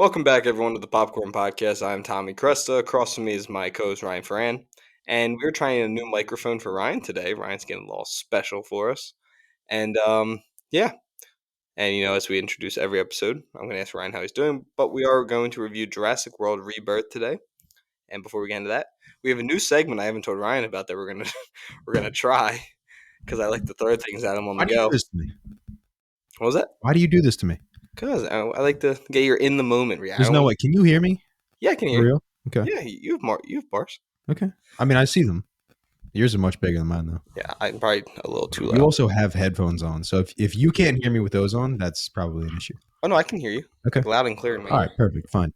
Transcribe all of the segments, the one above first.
Welcome back, everyone, to the Popcorn Podcast. I'm Tommy Cresta. Across from me is my co-host, Ryan Ferran. And we're trying a new microphone for Ryan today. Ryan's getting a little special for us. And, yeah. And, as we introduce every episode, I'm going to ask Ryan how he's doing. But we are going to review Jurassic World Rebirth today. And before we get into that, we have a new segment I haven't told Ryan about that we're gonna try. Because I like to throw things at him on the Why do you go. do this to me? What was that? Why do you do this to me? Because I like to get your in-the-moment reaction. There's no way. Can you hear me? Yeah, I can hear For you. real? Okay. Yeah, you have bars. Okay. I mean, I see them. Yours are much bigger than mine, though. Yeah, I'm probably a little too loud. You also have headphones on, so if you can't hear me with those on, that's probably an issue. Oh, no, I can hear you. Okay. Loud and clear in my All right, perfect. Fine.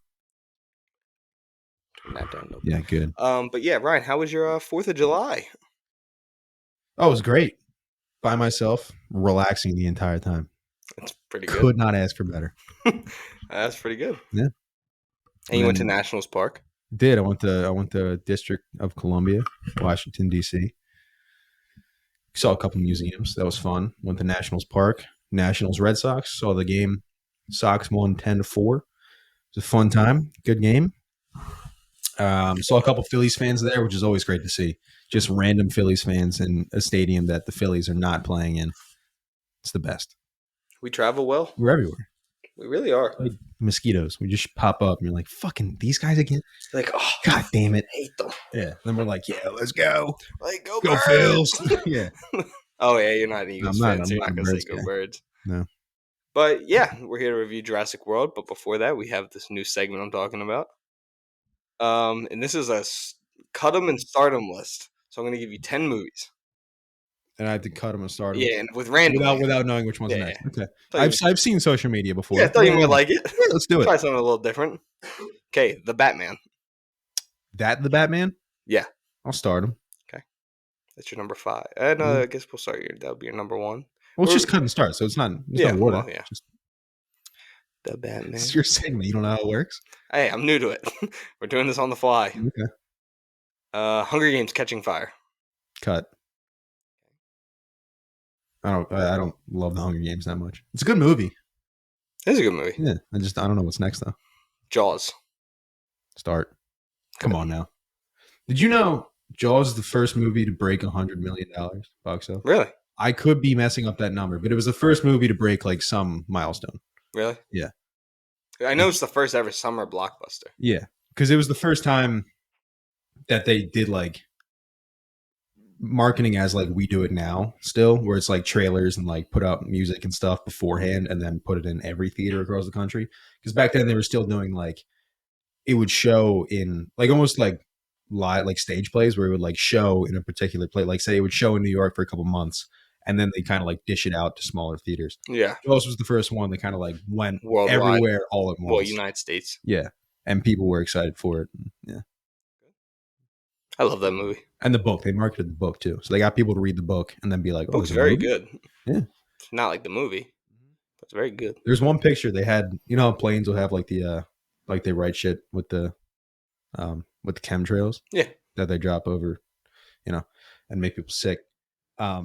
Turn that down. Yeah, good. But yeah, Ryan, how was your 4th of July? Oh, it was great. By myself, relaxing the entire time. That's pretty good. Could not ask for better. That's pretty good. Yeah. And you went to Nationals Park? Did. I went to District of Columbia, Washington, D.C. Saw a couple museums. That was fun. Went to Nationals Park. Nationals Red Sox. Saw the game. Sox won 10-4. It was a fun time. Good game. Saw a couple Phillies fans there, which is always great to see. Just random Phillies fans in a stadium that the Phillies are not playing in. It's the best. We travel well. We're everywhere. We really are. Like mosquitoes. We just pop up and you're like, fucking these guys again? Like, oh, God damn it. I hate them. Yeah. Then we're like, yeah, let's go. Like, go Phils. Birds. Yeah. Oh, yeah, you're not an Eagles fan, so you're I'm not not going a to say Birds go guy. Birds. No. But yeah, we're here to review Jurassic World. But before that, we have this new segment I'm talking about. And this is a cut 'em and start 'em list. So I'm going to give you 10 movies. And I had to cut them and start them. Yeah, and with random. Without knowing which one's Yeah, next. yeah. Okay. I've seen social media before. Yeah, I thought you might like it. Yeah, let's do it. Try something a little different. Okay, The Batman. The Batman? Yeah. I'll start him. Okay. That's your number 5. And I guess we'll start that would be your number 1. Well, it's just cut and start, so it's not no order. Well, yeah. Just, The Batman. it's your segment. You don't know how it works? Hey, I'm new to it. We're doing this on the fly. Okay. Hunger Games Catching Fire. Cut. I don't love the Hunger Games that much. It's a good movie. It is a good movie. Yeah. I don't know what's next though. Jaws. Start. Come on now. Did you know Jaws is the first movie to break $100 million box office? Really? I could be messing up that number, but it was the first movie to break like some milestone. Really? Yeah. I know it's the first ever summer blockbuster. Yeah. Because it was the first time that they did like marketing as like we do it now still, where it's like trailers and like put out music and stuff beforehand and then put it in every theater across the country. Because back then they were still doing like, it would show in like almost like live, like stage plays where it would like show in a particular play. Like say it would show in New York for a couple months and then they kind of like dish it out to smaller theaters. Yeah. Jaws was the first one that kind of like went Worldwide. everywhere all at once. Well, United States. Yeah. And people were excited for it. Yeah. I love that movie. And the book. They marketed the book too. So they got people to read the book and then be like, The book's there's a very movie? good. Yeah. It's not like the movie, but it's very good. There's one picture they had, you know how planes will have like the like they write shit with the chemtrails? Yeah. That they drop over, and make people sick. I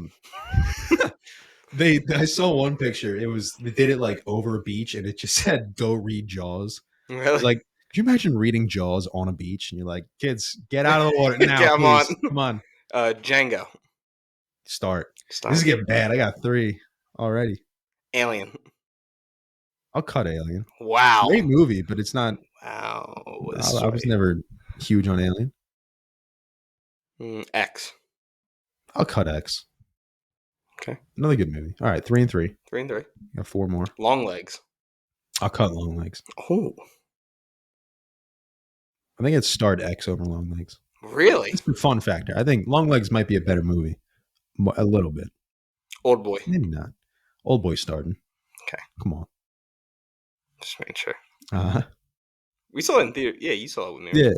saw one picture. They did it like over a beach and it just said go read Jaws. Really? Like, could you imagine reading Jaws on a beach and you're like, kids, get out of the water now. Come on. Come on. Django. Start. This is getting bad. I got 3 already. Alien. I'll cut Alien. Wow. Great movie, but it's not. Wow. I was never huge on Alien. X. I'll cut X. Okay. Another good movie. All right, 3 and 3. 3 and 3. Got 4 more. Long Legs. I'll cut Long Legs. Oh. I think it's start X over Long Legs. Really? It's a fun factor. I think Long Legs might be a better movie. A little bit. Old Boy. Maybe not. Old Boy starting. Okay. Come on. Just making sure. Uh-huh. We saw it in theater. Yeah, you saw it when Yeah.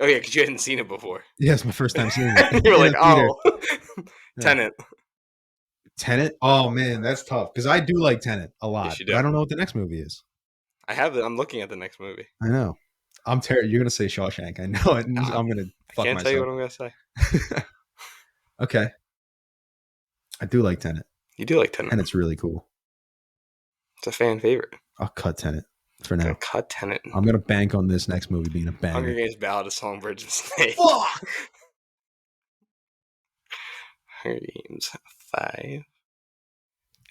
Oh, yeah, because you hadn't seen it before. Yeah, it's my first time seeing it. You were like, oh. Yeah. Tenet. Tenet? Oh, man, that's tough. Because I do like Tenet a lot. Yes, you do. But I don't know what the next movie is. I have it. I'm looking at the next movie. I know. I'm terrible. You're going to say Shawshank. I know it. I'm going to fuck myself. I can't tell you what I'm going to say. Okay. I do like Tenet. You do like Tenet. And it's really cool. It's a fan favorite. I'll cut Tenet. for Gonna now. cut Tenet. I'm gonna bank on this next movie being a banger. Hunger Games: Ballad of Songbirds and Snakes. Fuck! Hunger Games 5.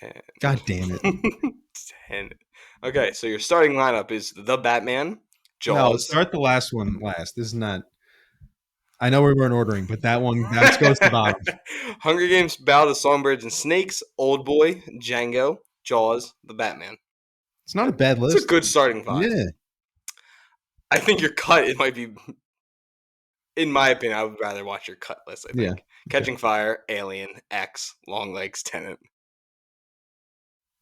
And God damn it! 10. Okay, so your starting lineup is The Batman, No, Jaws. start the last one last. This is not. I know we weren't ordering, but that goes to the bottom. Hunger Games: Ballad of Songbirds and Snakes, Old Boy, Django, Jaws, The Batman. It's not a bad list. It's a good starting five. Yeah. I think your cut, it might be, in my opinion, I would rather watch your cut list, I think. Yeah. Catching Fire, Alien, X, Long Legs, Tenet.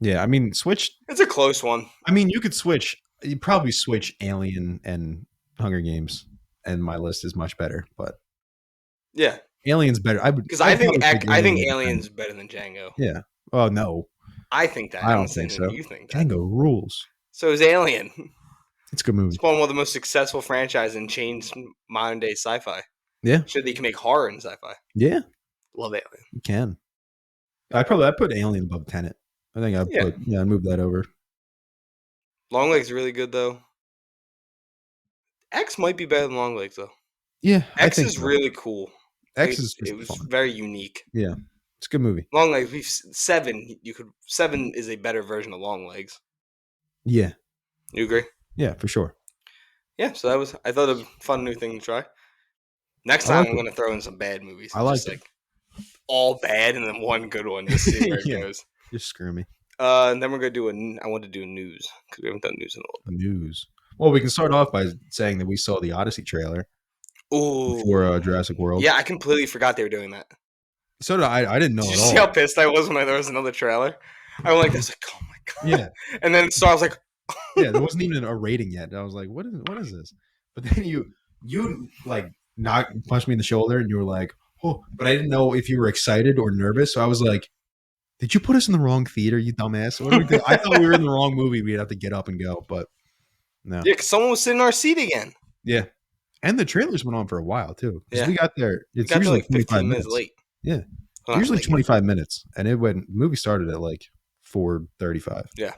Yeah, I mean, switch. It's a close one. I mean, you could switch. You'd probably switch Alien and Hunger Games, and my list is much better. But yeah, Alien's better. Because I think Alien's better than Django. Yeah. Oh no, I think that. I don't think so. You think that. Django rules. So is Alien. It's a good movie. It's one of the most successful franchises and changed modern day sci-fi. Yeah. Sure, they can make horror in sci-fi. Yeah. Love Alien. You can. I put Alien above Tenet. I think I'd move that over. Long Legs really good though. X might be better than Long Legs though. Yeah, X is really cool. It was fun. very unique. Yeah, it's a good movie. Long Legs, Seven is a better version of Long Legs. Yeah, you agree? Yeah, for sure. Yeah, so I thought a fun new thing to try. Next time I'm going to throw in some bad movies. I like just like all bad and then one good one. Just see where it goes. Just screw me. And then we're going to do I want to do news because we haven't done news in a little bit. News. Well, we can start off by saying that we saw the Odyssey trailer. For Jurassic World. Yeah, I completely forgot they were doing that. So did I. I didn't know Did at you all. see how pissed I was when there was another trailer? I was like, oh my god. Yeah. And then I was like, yeah, there wasn't even a rating yet. I was like, what is this? But then you like punched me in the shoulder and you were like, oh, but I didn't know if you were excited or nervous. So I was like, did you put us in the wrong theater, you dumbass? I thought we were in the wrong movie. We'd have to get up and go, but no. Yeah, because someone was sitting in our seat again. Yeah. And the trailers went on for a while too. Yeah. We got there. It's usually like 15 minutes late. Yeah. Usually 25 minutes. And the movie started at like 4:35. Yeah.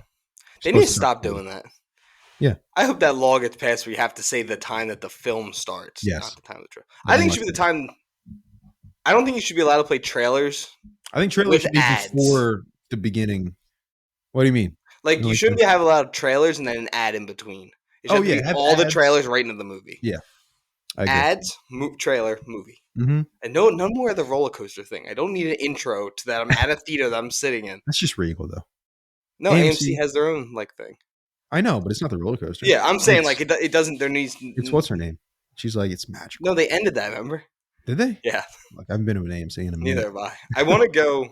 They need to stop doing that. Yeah. I hope that law gets passed where you have to say the time that the film starts. Yes. Not the time of the trailer. I think it should be the time. I don't think you should be allowed to play trailers. I think trailers should be before the beginning. What do you mean? Like you shouldn't have allowed trailers and then an ad in between. It should be all the trailers right into the movie. Yeah. Ads, trailer, movie. Mm-hmm. And no more of the roller coaster thing. I don't need an intro to that I'm at a theater that I'm sitting in. That's just Regal though. No, AMC has their own thing. I know, but it's not the roller coaster. Yeah, I'm saying it doesn't. There needs. It's what's her name? She's like it's magical. No, they ended that. Remember? Did they? Yeah. Like I haven't been to an AMC in a minute. Neither have I. I want to go.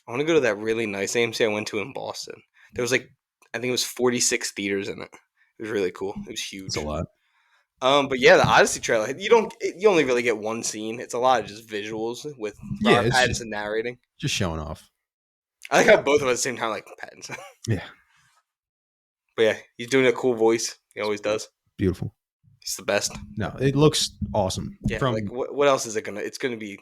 I want to go to that really nice AMC I went to in Boston. There was I think it was 46 theaters in it. It was really cool. It was huge. That's a lot. But yeah, the Odyssey trailer. You only really get one scene. It's a lot of just visuals with Robert Pattinson narrating, just showing off. I like how both of us at the same time like Pattinson. Yeah. But yeah, he's doing a cool voice. He always does. Beautiful. He's the best. No, it looks awesome. Yeah. What else is it gonna? It's gonna be.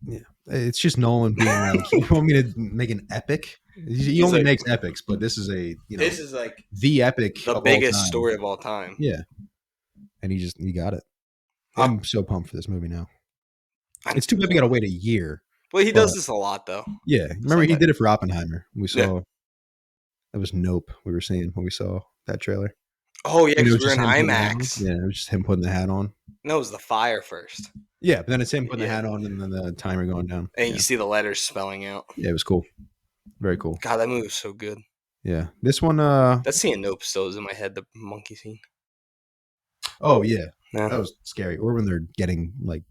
Yeah, it's just Nolan being like, you want me to make an epic? He only makes epics, but this is this is like the epic, the biggest story of all time. Yeah, and he got it. Yeah. I'm so pumped for this movie now. It's too bad we got to wait a year. Well, he does this a lot though. Yeah, remember he did it for Oppenheimer. We saw that was Nope. We were seeing when we saw that trailer. Oh yeah, because we were in IMAX. Yeah, it was just him putting the hat on. No, it was the fire first. Yeah, but then it's him putting the hat on and then the timer going down. And you see the letters spelling out. Yeah, it was cool. Very cool. God, that movie was so good. Yeah. This one that scene Nope still is in my head, the monkey scene. Oh yeah. That was scary. Or when they're getting like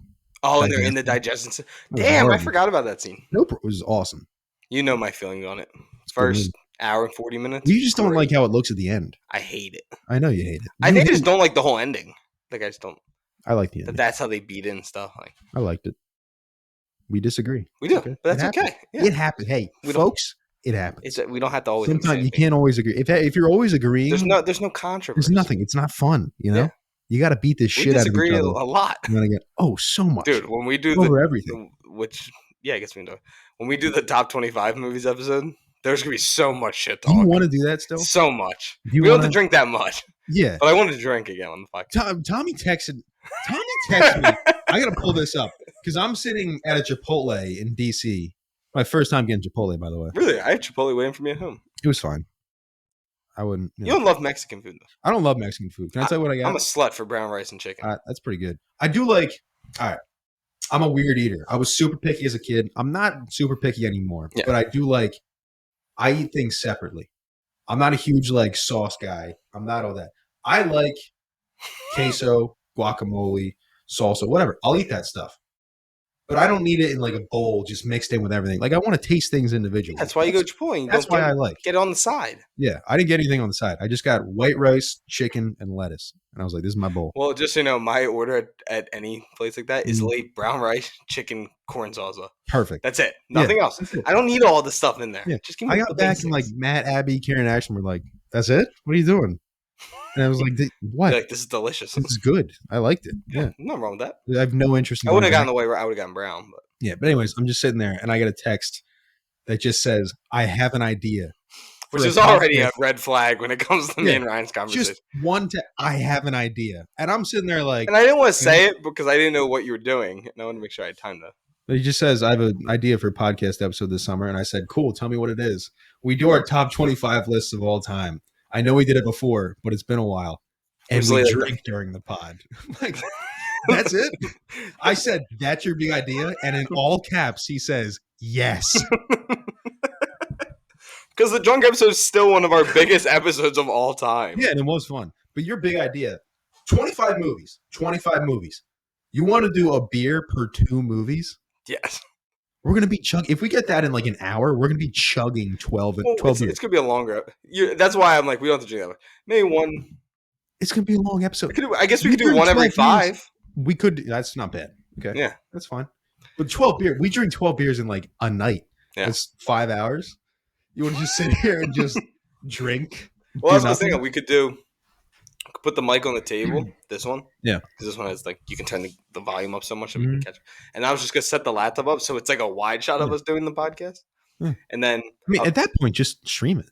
and they're in the digestion system. Damn, I forgot about that scene. Nope, it was awesome. You know my feelings on it. First hour and 40 minutes. You just don't like how it looks at the end. I hate it. I know you hate it. I think I just don't like the whole ending. Like I just don't. I like the ending. That's how they beat in stuff. Like I liked it. We disagree. We do, but that's okay. Yeah. It happens. Hey, folks, it happens. We don't have to always. Sometimes you can't always agree. If you're always agreeing, there's no controversy. There's nothing. It's not fun. You know. Yeah. You got to beat this shit out of each other. A lot. You're gonna get so much, dude. When we do over everything, I guess we can do it. When we do the top 25 movies episode, There's gonna be so much shit Do you talk. want to do that still? So much. Do you We don't want have to drink that much. Yeah. But I wanted to drink again on the podcast. Tommy texted me. I gotta pull this up because I'm sitting at a Chipotle in DC. My first time getting Chipotle, by the way. Really? I have Chipotle waiting for me at home. It was fine. I wouldn't. You don't love Mexican food, though. I don't love Mexican food. Can I tell you what I got? I'm a slut for brown rice and chicken. That's pretty good. I do like. All right. I'm a weird eater. I was super picky as a kid. I'm not super picky anymore, but I do like. I eat things separately. I'm not a huge like sauce guy. I'm not all that. I like queso, guacamole, salsa, whatever. I'll eat that stuff. But I don't need it in like a bowl just mixed in with everything. Like I want to taste things individually. That's why you go Chipotle. That's why I like. Get it on the side. Yeah, I didn't get anything on the side. I just got white rice, chicken, and lettuce. And I was like, this is my bowl. Well, just so you know, my order at any place like that is late brown rice, chicken, corn salsa. Perfect. That's it. Nothing else. I don't need all the stuff in there. Yeah. Just give me I got back and like Matt, Abby, Karen, Ashton were like, that's it? What are you doing? And I was like, what? Like, this is delicious. This is good. I liked it. Yeah. Nothing wrong with that. I have no interest in I wouldn't have gotten the way where I would have gotten brown. But. Yeah, but anyways, I'm just sitting there and I get a text that just says, I have an idea. Which is already a red flag when it comes to me and Ryan's conversation. Just I have an idea. And I'm sitting there like... And I didn't want to say it because I didn't know what you were doing. And I wanted to make sure I had time to... He just says, I have an idea for a podcast episode this summer. And I said, cool, tell me what it is. We do our top 25 lists of all time. I know we did it before, but it's been a while. And we drink during the pod. Like, that's it? I said, that's your big idea? And in all caps, he says, yes. Because the drunk episode is still one of our biggest episodes of all time. Yeah, and it was fun. But your big idea, 25 movies. 25 movies. You want to do a beer per 2 movies? Yes. We're going to be chugging. If we get that in like an hour, we're going to be chugging 12 beers. It's going to be a longer. That's why I'm like, we don't have to do that. Maybe one. It's going to be a long episode. I guess we could do one every 5. We could. That's not bad. Okay. Yeah. That's fine. But 12 beer. We drink 12 beers in like a night. Yeah. That's 5 hours. You want to just sit here and just drink? Well, that's what I was thinking. We could put the mic on the table. This one. Yeah. Because this one has like, you can turn the volume up so much that we can catch it. And I was just going to set the laptop up so it's like a wide shot of us doing the podcast. Yeah. And then. I mean, at that point, just stream it.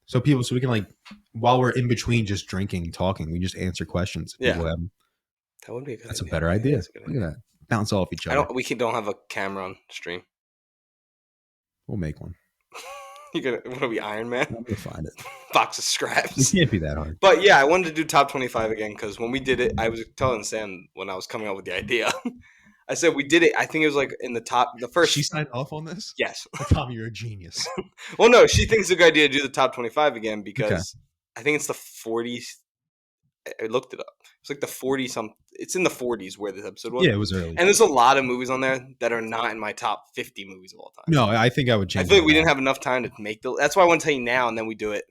So we can like, while we're in between just drinking, talking, we just answer questions. Yeah. That would be a good That's idea. A better idea. Look at that. Bounce off each other. We don't have a camera on stream. We'll make one. You're going to be Iron Man? I'm going to find it. Box of scraps. It can't be that hard. But yeah, I wanted to do top 25 again because when we did it, I was telling Sam when I was coming up with the idea. I said we did it. I think it was like in the first. She signed off on this? Yes. Tommy, you're a genius. Well, no, she thinks it's a good idea to do the top 25 again because I think it's the 40s. I looked it up. It's like the 40-something. It's in the 40s where this episode was. Yeah, it was early. And there's a lot of movies on there that are not in my top 50 movies of all time. No, I think I would change. I feel like we didn't have enough time to make that's why I want to tell you now, and then we do it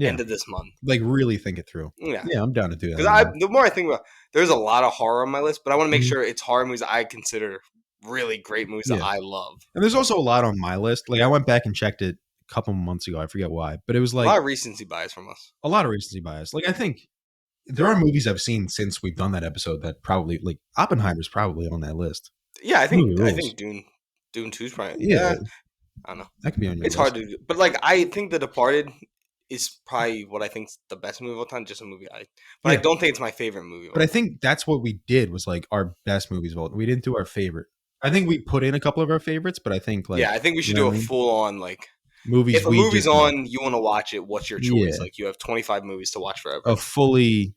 end of this month. Like really think it through. Yeah, I'm down to do that. Because the more I think about, there's a lot of horror on my list, but I want to make sure it's horror movies I consider really great movies that I love. And there's also a lot on my list. Like I went back and checked it a couple months ago. I forget why, but it was like a lot of recency bias from us. A lot of recency bias. Like I think. There are movies I've seen since we've done that episode that probably like Oppenheimer's probably on that list. Yeah, I think Dune 2's probably I don't know. That could be on your list. It's hard to do. But like I think The Departed is probably what I think is the best movie of all time, just a movie I don't think it's my favorite movie. But I think that's what we did was like our best movies of all time. We didn't do our favorite. I think we put in a couple of our favorites, but I think like I think we should do a full on like movies. If a movie's on, you want to watch it, what's your choice? Like you have 25 movies to watch forever. A fully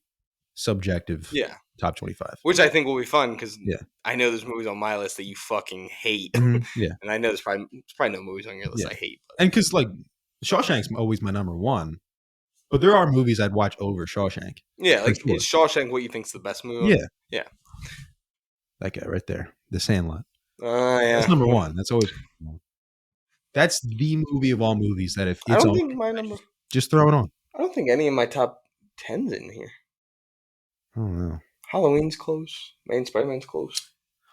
subjective top 25. Which I think will be fun because I know there's movies on my list that you fucking hate. Yeah. And I know there's probably no movies on your list I hate. But. And because like Shawshank's always my number one. But there are movies I'd watch over Shawshank. Yeah, like is Shawshank what you think's the best movie? Yeah. That guy right there. The Sandlot. Yeah. That's number one. That's always that's the movie of all movies that if it's I don't think my number just throw it on. I don't think any of my top 10's in here. I don't know. Halloween's close. Spider-Man's close.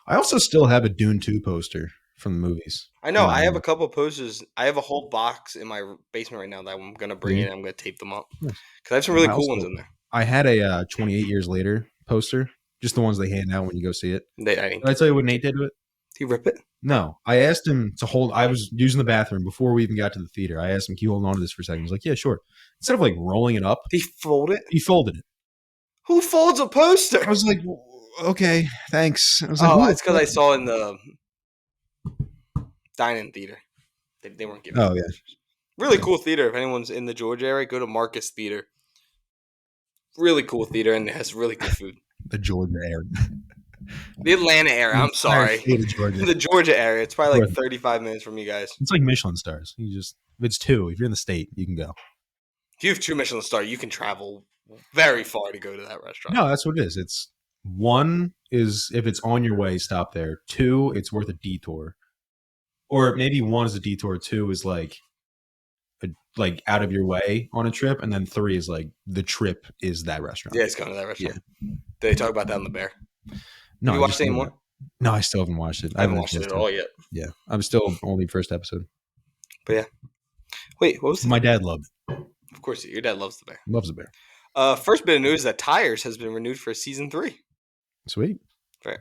I also still have a Dune 2 poster from the movies. I know. I have a couple of posters. I have a whole box in my basement right now that I'm going to bring in. I'm going to tape them up. Because I have some really cool ones in there. I had a 28 Years Later poster. Just the ones they hand out when you go see it. Did I tell you what Nate did to it? Did he rip it? No, I asked him to hold. I was using the bathroom before we even got to the theater. I asked him, "Can you hold on to this for a second?" He's like, "Yeah, sure." Instead of like rolling it up, He folded it. he folded it. Who folds a poster? I was like, "Okay, thanks." I was like, Oh, "Who?" it's because I saw in the dine-in theater. They weren't giving. Oh yeah, posters. Really cool theater. If anyone's in the Georgia area, go to Marcus Theater. Really cool theater, and it has really good food. the Georgia area, The Atlanta area. the I'm entire sorry. state of Georgia. The Georgia area. It's probably like Right. 35 minutes from you guys. It's like Michelin stars. You just if it's 2, if you're in the state, you can go. If you have 2 Michelin star, you can travel very far to go to that restaurant. No, that's what it is. It's 1 is if it's on your way, stop there. 2, it's worth a detour, or maybe 1 is a detour. 2 is like out of your way on a trip, and then 3 is like the trip is that restaurant. Yeah, it's going to that restaurant. Did they talk about that on The Bear? No, Have you watched it anymore? No, I still haven't watched it. I haven't watched it at all yet. Yeah, I'm still only first episode. But yeah. Wait, what was My dad loved it. Of course, your dad loves The Bear. Loves the Bear. First bit of news that Tires has been renewed for season 3. Sweet.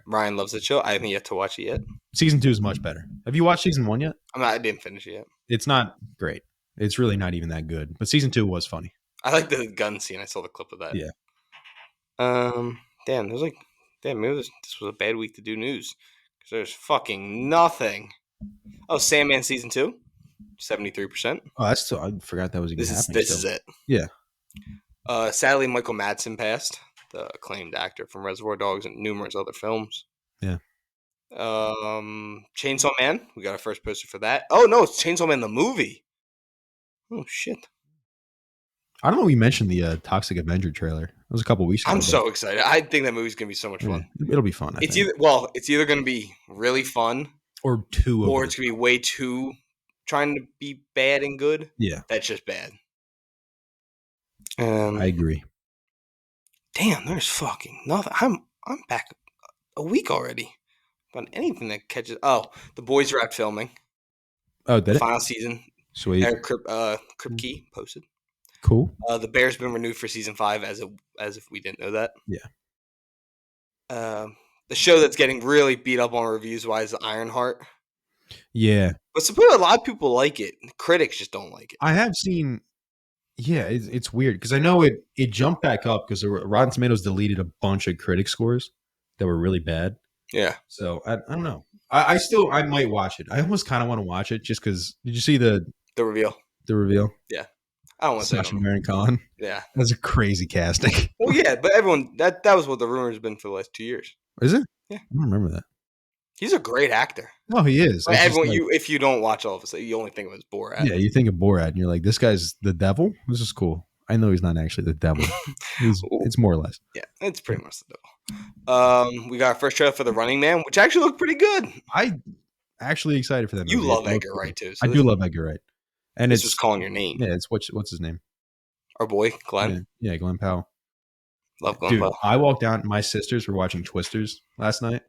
Ryan loves the show. I haven't yet to watch it yet. Season 2 is much better. Have you watched season 1 yet? I didn't finish it yet. It's not great. It's really not even that good. But season 2 was funny. I like the gun scene. I saw the clip of that. Yeah. Damn, maybe this was a bad week to do news because there's fucking nothing. Oh, Sandman season 2, 73%. Oh, that's still, I forgot that was even happening. This is it. Yeah. Sadly, Michael Madsen passed, the acclaimed actor from Reservoir Dogs and numerous other films. Yeah. Chainsaw Man. We got our first poster for that. Oh no, it's Chainsaw Man the movie. Oh shit. I don't know. We mentioned the Toxic Avenger trailer. It was a couple weeks ago. I'm so excited. I think that movie's gonna be so much fun. It'll be fun. It's either gonna be really fun or it's gonna be way too trying to be bad and good. Yeah, that's just bad. I agree. Damn, there's fucking nothing. I'm back a week already. On anything that catches. Oh, The Boys wrapped filming. Oh, did it? Final season. Sweet. Eric Kripke posted. Cool. The Bear's been renewed for season 5, as if we didn't know that. Yeah. The show that's getting really beat up on reviews wise is Ironheart. Yeah. But supposedly a lot of people like it. Critics just don't like it. I have seen. Yeah, it's weird because I know it jumped back up because Rotten Tomatoes deleted a bunch of critic scores that were really bad. Yeah. So I don't know. I might watch it. I almost kind of want to watch it just because. Did you see the reveal? The reveal. Yeah. I don't want to say Sacha Baron Cohen. Yeah. That's a crazy casting. Well, yeah, but everyone that was what the rumor has been for the last 2 years. Is it? Yeah. I don't remember that. He's a great actor. No, he is. Like everyone, if you don't watch all of it, you only think of it as Borat. Yeah, you think of Borat and you're like, this guy's the devil? This is cool. I know he's not actually the devil. It's more or less. Yeah, it's pretty much the devil. We got our first trailer for The Running Man, which actually looked pretty good. I actually excited for that movie. You love Edgar Wright too. So I do love Edgar Wright. And it's just calling your name. Yeah, it's what's his name? Our boy, Glenn. Yeah, Glenn Powell. Love Glenn Powell. I walked down. My sisters were watching Twisters last night.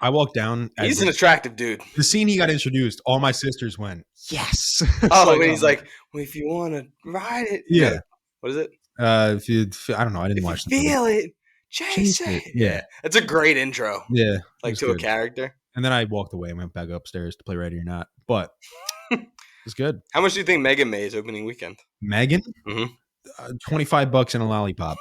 I walked down. He's an attractive dude. The scene he got introduced, all my sisters went, yes. Oh, and he's like, well, if you want to ride it. Yeah. What is it? If I don't know. I didn't watch the feel it. Chase it. Yeah. It's a great intro. Yeah. Like to a character. And then I walked away and went back upstairs to play Ready or Not. But it's good. How much do you think Megan made opening weekend? Megan? Mm-hmm. $25 and a lollipop.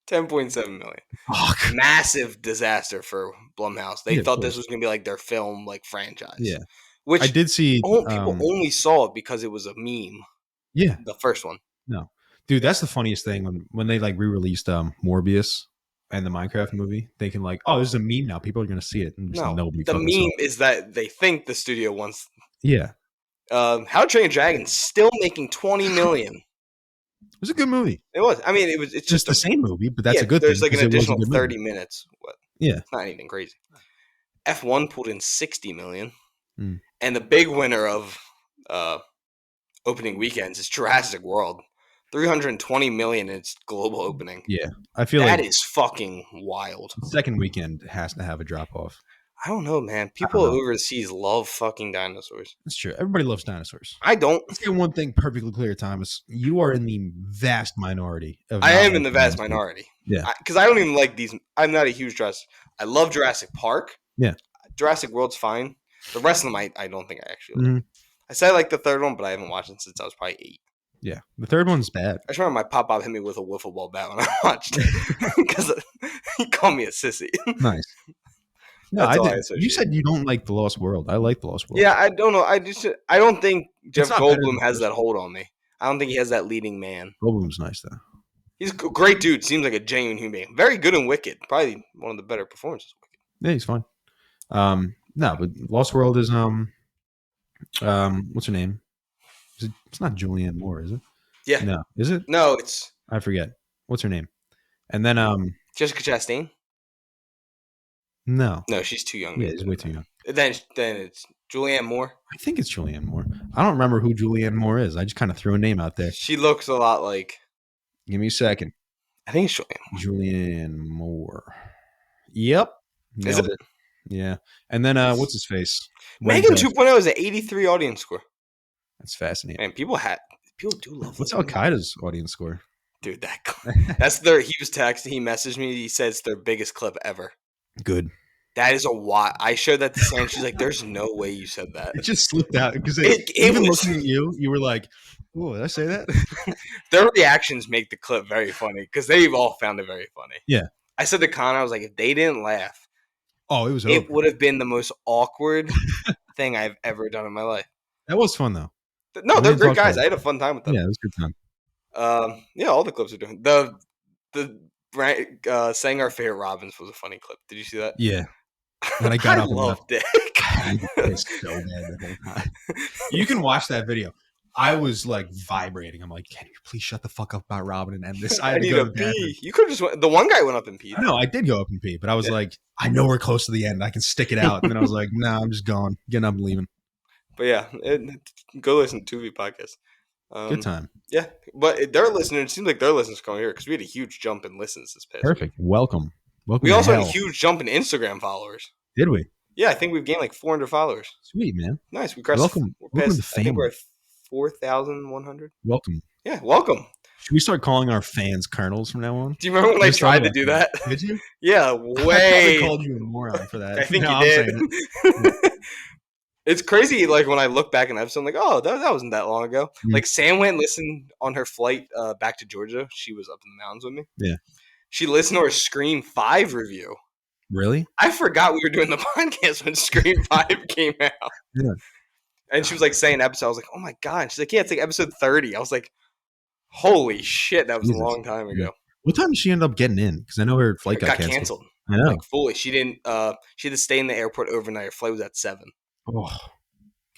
10.7 million. Fuck. Massive disaster for Blumhouse. They thought this was going to be like their film franchise. Yeah. Which I did see. People only saw it because it was a meme. Yeah. The first one. No. Dude, that's the funniest thing when they re-released Morbius and the Minecraft movie, thinking oh, this is a meme now. People are going to see it. And the meme is that they think the studio wants. Yeah. How to Train Your Dragon still making $20 million. It was a good movie. It was. I mean, it's just the same movie, but that's a good thing. There's an additional 30 minutes. Yeah. It's not anything crazy. F1 pulled in $60 million. Mm. And the big winner of opening weekends is Jurassic World. $320 million in its global opening. Yeah. I feel that is fucking wild. Second weekend has to have a drop off. I don't know, man. People overseas love fucking dinosaurs. That's true. Everybody loves dinosaurs. I don't. Let's get one thing perfectly clear, Thomas. You are in the vast minority. I am in the vast minority. Yeah. Because I don't even like these. I'm not a huge Jurassic. I love Jurassic Park. Yeah. Jurassic World's fine. The rest of them, I don't think I actually like. Mhm. I said I like the third one, but I haven't watched it since I was probably 8. Yeah, the third one's bad. I just remember my pop hit me with a wiffle ball bat when I watched it because he called me a sissy. Nice. No, That's I all I did. associate. You said you don't like The Lost World. I like The Lost World. Yeah, I don't know. I don't think Jeff not better than Goldblum the has first that hold on me. I don't think he has that leading man. Goldblum's nice though. He's a great dude. Seems like a genuine human being. Very good in Wicked. Probably one of the better performances. Yeah, he's fine. No, but Lost World is what's her name? It's not Julianne Moore, is it? Yeah. No, is it? No, it's I forget. What's her name? And then Jessica Chastain. no, She's too young. yeah, he's way too young. Then it's Julianne Moore. I think it's Julianne Moore. I don't remember who Julianne Moore is. I just kind of threw a name out there. She looks a lot like. Give me a second. I think it's Julianne Moore. Yep. Is Nailed it? Yeah. And then what's his face? Megan 2.0 is an 83 audience score. That's fascinating. Man, people do love. What's Al Qaeda's audience score? Dude, that's their. He was texting. He messaged me. He said it's their biggest clip ever. Good. That is a lot. I showed that to Sam. She's like, "There's no way you said that." It just slipped out because It was, looking at you were like, "Oh, did I say that?" Their reactions make the clip very funny because they've all found it very funny. Yeah. I said to Connor, I was like, if they didn't laugh, Oh, it was. It would have been the most awkward thing I've ever done in my life. That was fun though. No, they're great guys. I had a fun time with them. Yeah, it was a good time. Yeah, all the clips are doing. Saying our favorite Robins was a funny clip. Did you see that? Yeah. When I got up and left. Dick. It's so bad the whole time. You can watch that video. I was like vibrating. I'm like, can you please shut the fuck up about Robin and end this? I had to need go a to the bathroom. pee. You could have just the one guy went up and peed. No, I did go up and pee, but I was like, I know we're close to the end. I can stick it out. And then I was like, nah, I'm just gone. Getting up and leaving. But yeah, go listen to 2V podcast. Good time. Yeah, but their listeners, it seems like their listeners come here because we had a huge jump in listens this past Perfect. week. Welcome. We also had a huge jump in Instagram followers. Did we? Yeah, I think we've gained like 400 followers. Sweet, man. Nice. We crossed. Welcome to the I think we're family. at 4,100. Welcome. Yeah, welcome. Should we start calling our fans colonels from now on? Do you remember when I tried to do that? Did you? Yeah, I way. probably called you a moron for that. I think No, you I'm did. saying it. It's crazy, like, when I look back in episode, I'm like, oh, that wasn't that long ago. Mm. Like, Sam went and listened on her flight back to Georgia. She was up in the mountains with me. Yeah. She listened to our Scream 5 review. Really? I forgot we were doing the podcast when Scream 5 came out. Yeah. And she was, like, saying episode. I was like, oh, my God. And she's like, yeah, it's like episode 30. I was like, holy shit, that was Jesus. a long time ago. Yeah. What time did she end up getting in? Because I know her flight got canceled. I know. Like, fully. She didn't, she had to stay in the airport overnight. Her flight was at 7. Oh,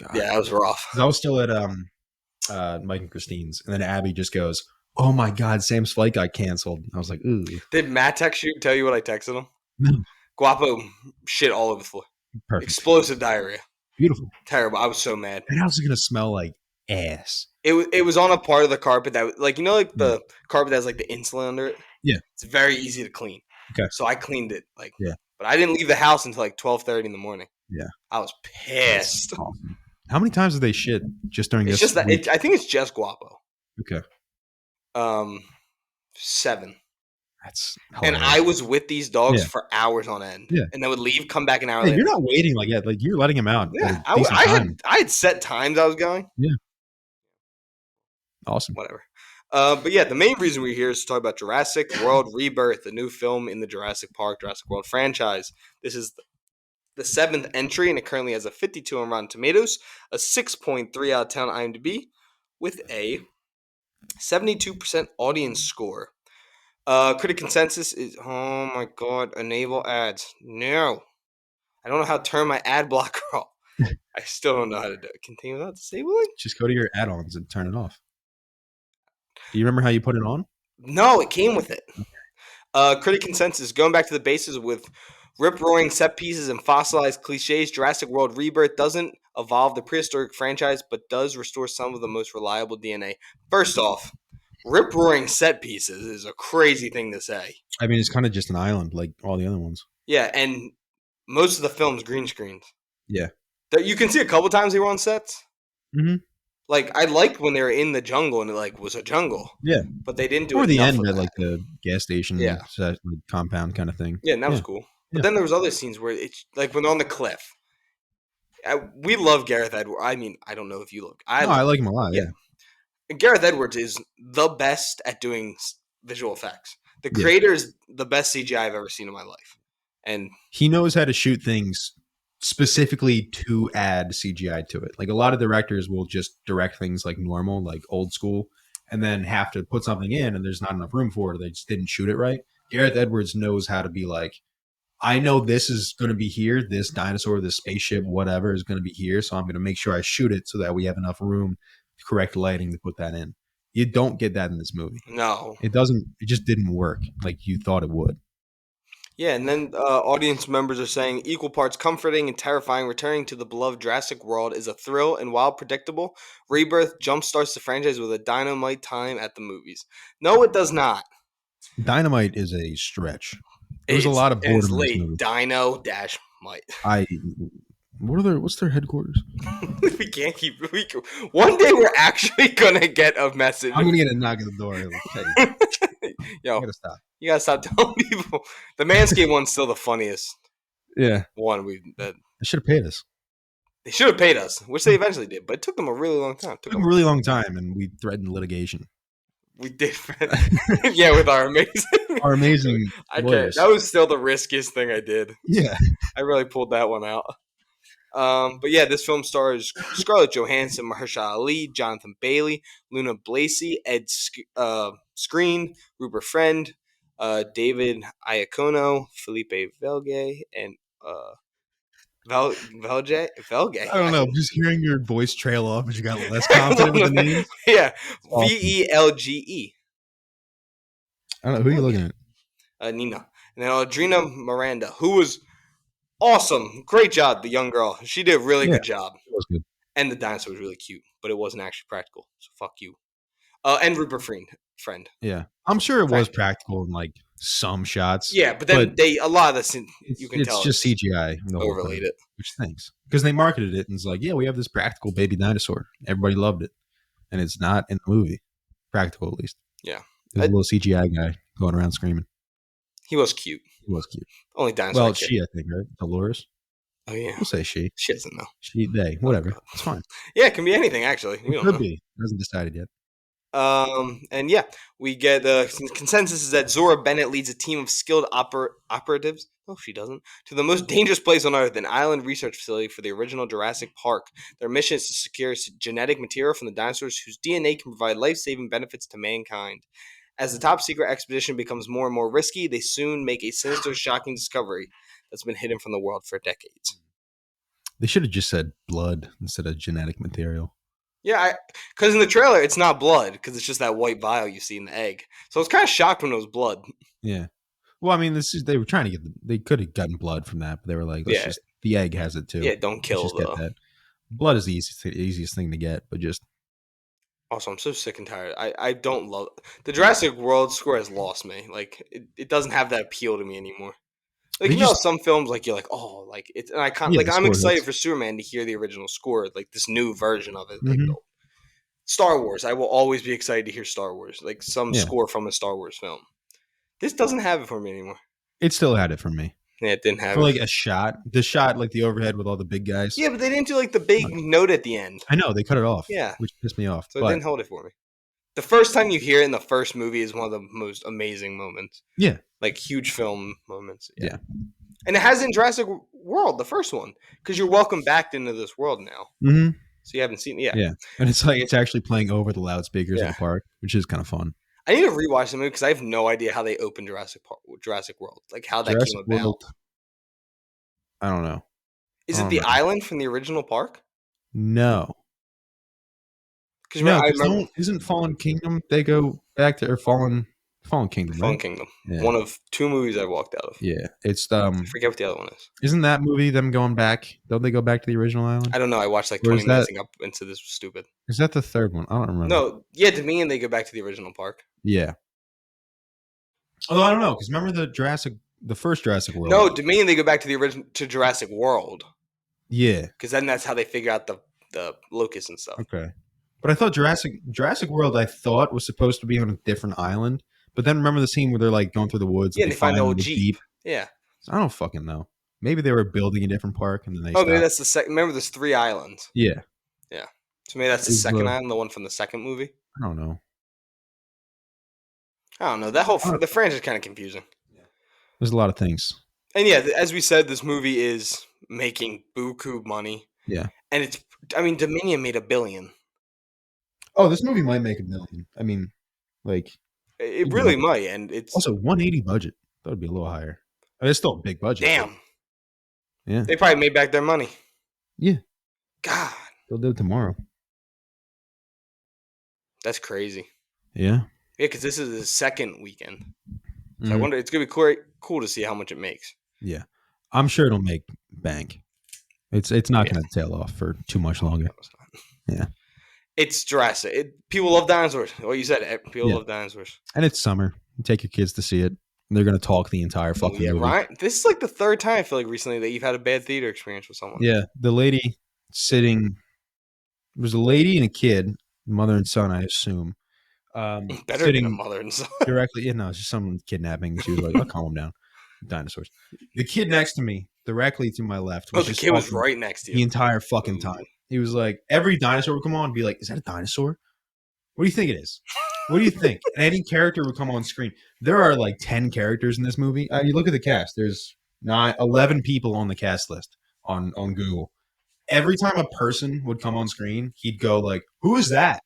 God. Yeah, that was rough. I was still at Mike and Christine's, and then Abby just goes, "Oh my God, Sam's flight got canceled." I was like, "Ooh." Did Matt text you? Tell you what I texted him? No. Guapo shit all over the floor. Perfect. Explosive diarrhea. Beautiful. Terrible. I was so mad. And how's it gonna smell like ass? It was on a part of the carpet that, like, you know, like the carpet that has like the insulin under it. Yeah. It's very easy to clean. Okay. So I cleaned it. Like. Yeah. But I didn't leave the house until like 12:30 in the morning. Yeah. I was pissed. Awesome. How many times did they shit just during It's this? just that week? I think it's just Guapo. Okay. 7. That's and hilarious. I was with these dogs for hours on end. Yeah. And they would leave, come back an hour Hey, later. you're not waiting like that. Like you're letting him out. Yeah. at a decent time. I had set times I was going. Yeah. Awesome. Whatever. But yeah, the main reason we're here is to talk about Jurassic World Rebirth, the new film in the Jurassic World franchise. This is the 7th entry, and it currently has a 52 on Rotten Tomatoes, a 6.3 out of 10 on IMDb, with a 72% audience score. Critic consensus is, oh my God, enable ads. No. I don't know how to turn my ad blocker off. I still don't know how to do it. Continue without disabling? Just go to your add-ons and turn it off. Do you remember how you put it on? No, it came with it. Critic consensus, going back to the bases with rip-roaring set pieces and fossilized cliches, Jurassic World Rebirth doesn't evolve the prehistoric franchise, but does restore some of the most reliable DNA. First off, rip-roaring set pieces is a crazy thing to say. I mean, it's kind of just an island like all the other ones. Yeah, and most of the film's green screens. Yeah. You can see a couple times they were on sets. Mm-hmm. Like, I liked when they were in the jungle and it, like, was a jungle. Yeah. But they didn't do or it the enough end of at that. like the gas station, Yeah. like, compound kind of thing. Yeah, and that was cool. But Yeah. then there was other scenes where it's like when they're on the cliff. We love Gareth Edwards. I mean, I don't know if you look. I No, I love. like him a lot. Yeah, Yeah. Gareth Edwards is the best at doing visual effects. The Yeah. creator is the best CGI I've ever seen in my life, and He knows how to shoot things specifically to add CGI to it. Like a lot of directors will just direct things like normal, like old school, and then have to put something in and there's not enough room for it, or they just didn't shoot it right. Gareth Edwards knows how to be like, I know this is going to be here. This dinosaur, this spaceship, whatever is going to be here. So I'm going to make sure I shoot it so that we have enough room, correct lighting to put that in. You don't get that in this movie. no, It doesn't. It just didn't work like you thought it would. yeah. And then audience members are saying equal parts comforting and terrifying. Returning to the beloved Jurassic World is a thrill, and while predictable, Rebirth jumpstarts the franchise with a dynamite time at the movies. No, it does not. Dynamite is a stretch. There was a lot of And it's boredom in this late. movie. Dino dash might. What's their headquarters? We can't keep. One day we're actually gonna get a message. I'm gonna get a knock at the door. Like, hey, Yo, I gotta stop. you gotta stop telling people. The Manscaped one's still the funniest Yeah, one. That they should have paid us. they should have paid us, which they eventually did, but it took them a really long time. It took a really long time, and we threatened litigation. We did, yeah, with our amazing, Our amazing I can't. lawyers. That was still the riskiest thing I did. Yeah, I really pulled that one out. But yeah, this film stars Scarlett Johansson, Mahershala Ali, Jonathan Bailey, Luna Blasey, Screen, Rupert Friend, David Iacono, Felipe Velge, and Velge. I don't know. Just hearing your voice trail off as you got less confident with the names. Yeah, Awesome. Velge. I don't know who are you looking at. Nina, and then Audrina Miranda, who was awesome. Great job, the young girl. She did a really good job. It was good. And the dinosaur was really cute, but it wasn't actually practical. So fuck you. And Rupert Friend. Yeah, I'm sure it was practical in like some shots. Yeah, but then a lot of this you can it's tell just CGI. overlaid it, which stinks because they marketed it and it's like, yeah, we have this practical baby dinosaur. Everybody loved it, and it's not in the movie. Practical, at least. Yeah, there's a little CGI guy going around screaming. He was cute. He was cute. Only dinosaur. Well, she, I think, right? Dolores. Oh yeah, we'll say she. She doesn't know. She, they, whatever. It's fine. Yeah, it can be anything. Actually, it could be. It hasn't decided yet. And yeah, we get consensus is that Zora Bennett leads a team of skilled operatives. Oh, she doesn't. To the most dangerous place on Earth, an island research facility for the original Jurassic Park. Their mission is to secure genetic material from the dinosaurs whose DNA can provide life-saving benefits to mankind. As the top-secret expedition becomes more and more risky, they soon make a sinister, shocking discovery that's been hidden from the world for decades. They should have just said blood instead of genetic material. Yeah, because in the trailer, it's not blood, because it's just that white vial you see in the egg. So I was kind of shocked when it was blood. Yeah. Well, I mean, they were trying to get they could have gotten blood from that, but they were like, the egg has it too. Yeah, don't kill get that. Blood is the easiest thing to get, but just. Also, I'm so sick and tired. I don't love the Jurassic World score has lost me. Like it doesn't have that appeal to me anymore. Like some films, like you're like, oh, like it's and I can't like I'm excited for Superman to hear the original score, like this new version of it. Like Star Wars, I will always be excited to hear Star Wars, like some score from a Star Wars film. This doesn't have it for me anymore. It still had it for me. Yeah, it didn't have for like a shot. The shot, like the overhead with all the big guys. Yeah, but they didn't do like the big note at the end. I know, they cut it off. Yeah. Which pissed me off. So it didn't hold it for me. The first time you hear it in the first movie is one of the most amazing moments. Yeah. Like huge film moments. Yeah. And it has in Jurassic World, the first one, because you're welcome back into this world now. Mm-hmm. So you haven't seen it yet. Yeah. And it's like it's actually playing over the loudspeakers in the park, which is kind of fun. I need to rewatch the movie because I have no idea how they opened Jurassic World. Like how that came about. World, I don't know. Is it the island from the original park? No. Because I remember, isn't Fallen Kingdom? They go back to Fallen Kingdom. Right? Fallen Kingdom. Yeah. One of two movies I walked out of. Yeah, it's I forget what the other one is. Isn't that movie them going back? Don't they go back to the original island? I don't know. I watched like 20 minutes up into this. Was stupid. Is that the third one? I don't remember. No, yeah, Dominion. They go back to the original park. Yeah. Although I don't know, because remember the first Jurassic World. No, Dominion. They go back to the original Jurassic World. Yeah, because then that's how they figure out the locusts and stuff. Okay, but I thought Jurassic World I thought was supposed to be on a different island. But then remember the scene where they're like going through the woods. Yeah, and they find the old Jeep. Yeah. I don't fucking know. Maybe they were building a different park and then they Oh, maybe stopped. that's the second. Remember, there's 3 islands. Yeah. Yeah. So maybe that's the Is second island, the one from the second movie. I don't know. I don't know. That whole I don't- the franchise is kind of confusing. There's a lot of things. And yeah, as we said, this movie is making buku money, Yeah. and it's. I mean, Dominion made $1 billion. Oh, this movie might make $1 million. I mean, like It really might, and it's also 180 budget. That would be a little higher. I mean, it's still a big budget. damn. Yeah. They probably made back their money. Yeah. God, They'll do it tomorrow. that's crazy. Yeah. Yeah, because this is the second weekend. So I Mhm. wonder. It's gonna be cool to see how much it makes. Yeah. I'm sure it'll make bank. It's not Yeah. going to tail off for too much longer. Yeah. It's Jurassic. People love dinosaurs. Well, you said people Yeah. love dinosaurs. And it's summer. You take your kids to see it. They're going to talk the entire fucking Yeah, movie. Ryan, this is like the third time I feel like recently that you've had a bad theater experience with someone. Yeah. The lady sitting, there was a lady and a kid, mother and son, I assume. Better than a mother and son. directly. Yeah, no, it's just someone kidnapping. She was like, I'll calm down. Dinosaurs. The kid next to me, directly to my left, Oh, was the just kid was talking right next to the you. entire fucking time. He was like, every dinosaur would come on and be like, is that a dinosaur? What do you think it is? What do you think? And any character would come on screen. There are like 10 characters in this movie. You look at the cast. There's 11 people on the cast list on Google. Every time a person would come on screen, he'd go like, who is that?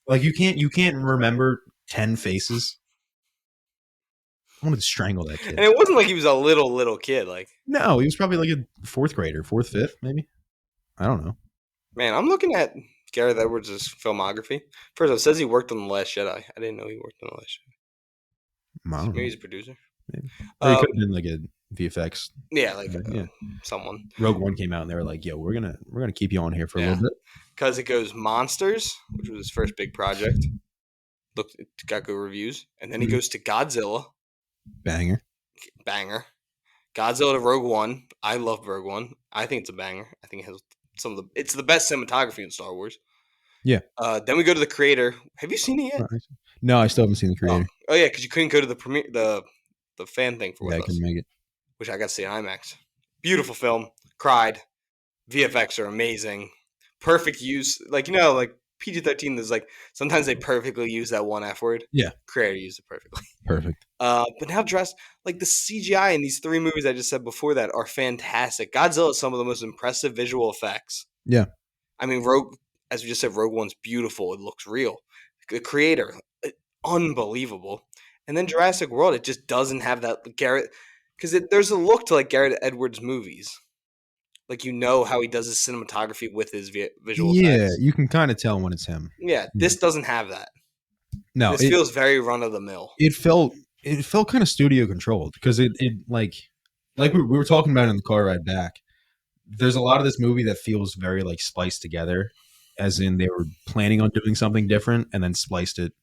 Like you can't remember 10 faces. I wanted to strangle that kid. And it wasn't like he was a little kid. Like, No, he was probably like a 4th grader, 4th, 5th, maybe. I don't know. man, I'm looking at Gareth Edwards' filmography. First, it says he worked on The Last Jedi. I didn't know he worked on The Last Jedi. I don't know. Maybe he's a producer. Maybe. Or he could have been like a VFX. Yeah, like Yeah. someone. Rogue One came out and they were like, "Yo, we're gonna keep you on here for a little bit." Because it goes Monsters, which was his first big project. Looked, it got good reviews, and then he goes to Godzilla, Banger. banger. Godzilla to Rogue One. I love Rogue One. I think it's a banger. I think it has it's the best cinematography in Star Wars. Yeah. Then we go to the creator. Have you seen it yet? No, I still haven't seen the creator. Oh yeah, because you couldn't go to the premiere, the fan thing for Yeah, I us, couldn't make it. which I got to see in IMAX. Beautiful film. Cried. VFX are amazing. Perfect use. Like like PG-13. There's like sometimes they perfectly use that one F word. Yeah. Creator used it perfectly. Perfect. But now like the CGI in these 3 movies I just said before that are fantastic. Godzilla is some of the most impressive visual effects. Yeah. I mean, as we just said, Rogue One's beautiful. It looks real. The creator, unbelievable. And then Jurassic World, it just doesn't have that Garrett, because there's a look to like Garrett Edwards movies. Like how he does his cinematography with his visual effects. Yeah, you can kind of tell when it's him. Yeah, this doesn't have that. No, this feels very run of the mill. It felt kind of studio controlled because it like we were talking about in the car ride back. There's a lot of this movie that feels very like spliced together, as in they were planning on doing something different and then spliced it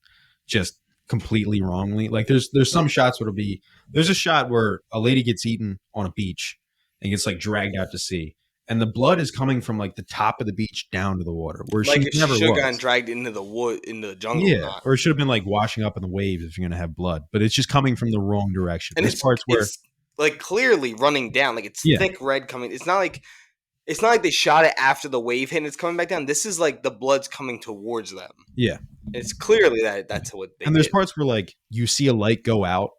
just completely wrongly. Like there's some shots where there's a shot where a lady gets eaten on a beach and gets like dragged out to sea, and the blood is coming from like the top of the beach down to the water, where like she never should have was. gotten dragged into the jungle. Yeah, or it should have been like washing up in the waves if you're gonna have blood, but it's just coming from the wrong direction. And there's parts where it's like clearly running down, like it's Yeah. thick red coming. It's not like they shot it after the wave hit and it's coming back down. This is like the blood's coming towards them. Yeah. It's clearly that's what they And there's did. parts where like you see a light go out,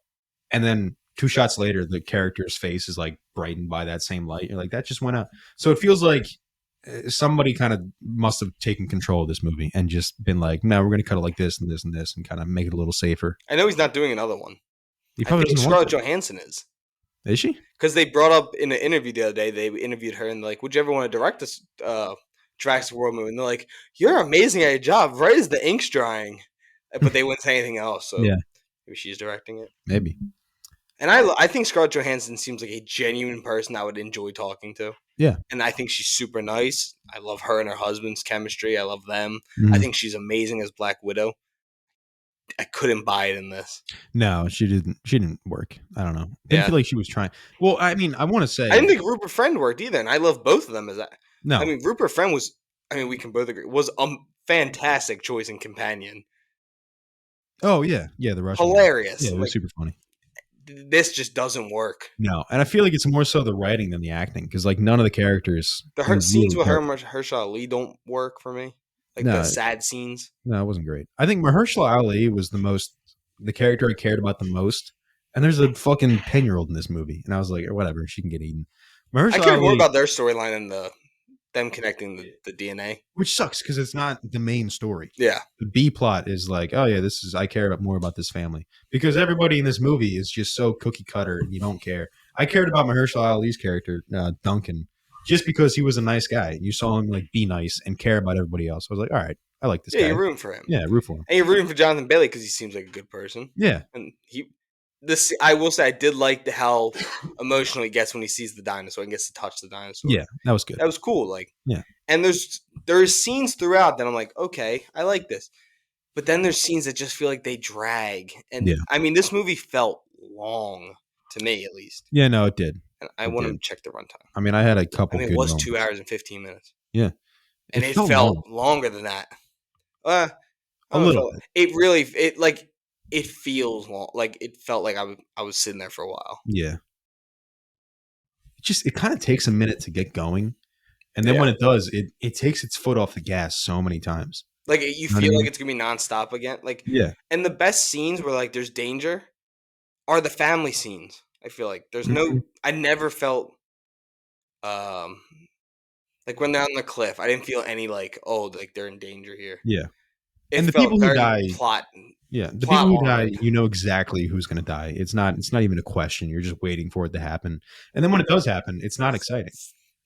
and then 2 shots later the character's face is like brightened by that same light. You're like, that just went out. So it feels like somebody kind of must have taken control of this movie and just been like, no, we're going to cut it like this and this and this and kind of make it a little safer. I know he's not doing another one. He I probably think doesn't want Scarlett to. Johansson is. Is she? Because they brought up in an interview the other day, they interviewed her and like, would you ever want to direct this Jurassic World movie? And they're like, you're amazing at your job, right as the ink's drying. But they wouldn't say anything else. So Yeah. maybe she's directing it. Maybe. And I think Scarlett Johansson seems like a genuine person I would enjoy talking to. Yeah. And I think she's super nice. I love her and her husband's chemistry. I love them. Mhm. I think she's amazing as Black Widow. I couldn't buy it in this. No, she didn't work. I don't know. Didn't Yeah. feel like she was trying. Well, I mean, I want to say I didn't think Rupert Friend worked either, and I love both of them as that. no. I mean, Rupert Friend was. I mean, we can both agree was a fantastic choice in companion. Oh yeah, the Russian guy. Hilarious. Yeah, it was Like, super funny. this just doesn't work. No, and I feel like it's more so the writing than the acting because like none of the characters The were scenes really with her good. and Mahershala Ali don't work for me. Like the No, sad scenes. no, it wasn't great. I think Mahershala Ali was the character I cared about the most. And there's a fucking 10-year-old in this movie, and I was like, whatever, she can get eaten. I Mahershala cared more Ali, about their storyline and them connecting the DNA. which sucks because it's not the main story. Yeah. The B plot is like, oh yeah, I care about more about this family because everybody in this movie is just so cookie cutter and you don't care. I cared about Mahershala Ali's character, Duncan, just because he was a nice guy. You saw him like be nice and care about everybody else. I was like, all right, I like this Yeah, guy. you're rooting for him. Yeah, root for him. And you're rooting for Jonathan Bailey because he seems like a good person. Yeah, And I will say I did like how emotional he gets when he sees the dinosaur and gets to touch the dinosaur. yeah, that was good. That was cool. Like, Yeah. And there's scenes throughout that I'm like, okay, I like this. But then there's scenes that just feel like they drag. And Yeah. I mean, this movie felt long to me, at least. Yeah, no, it did. And I want to check the runtime. I mean, I had a couple. I mean, it was 2 hours and 15 minutes. Yeah, and it felt longer than that. A little. It feels long. Like it felt like I was sitting there for a while. Yeah. It kind of takes a minute to get going, and then when it does, it takes its foot off the gas so many times. Like you feel like it's gonna be nonstop again. Like yeah. And the best scenes where like there's danger are the family scenes. I feel like there's no. I never felt like when they're on the cliff. I didn't feel any like like they're in danger here. Yeah. And the people who die plot. Yeah, the people who die, you know exactly who's going to die. It's not even a question. You're just waiting for it to happen. And then when it does happen, it's not exciting.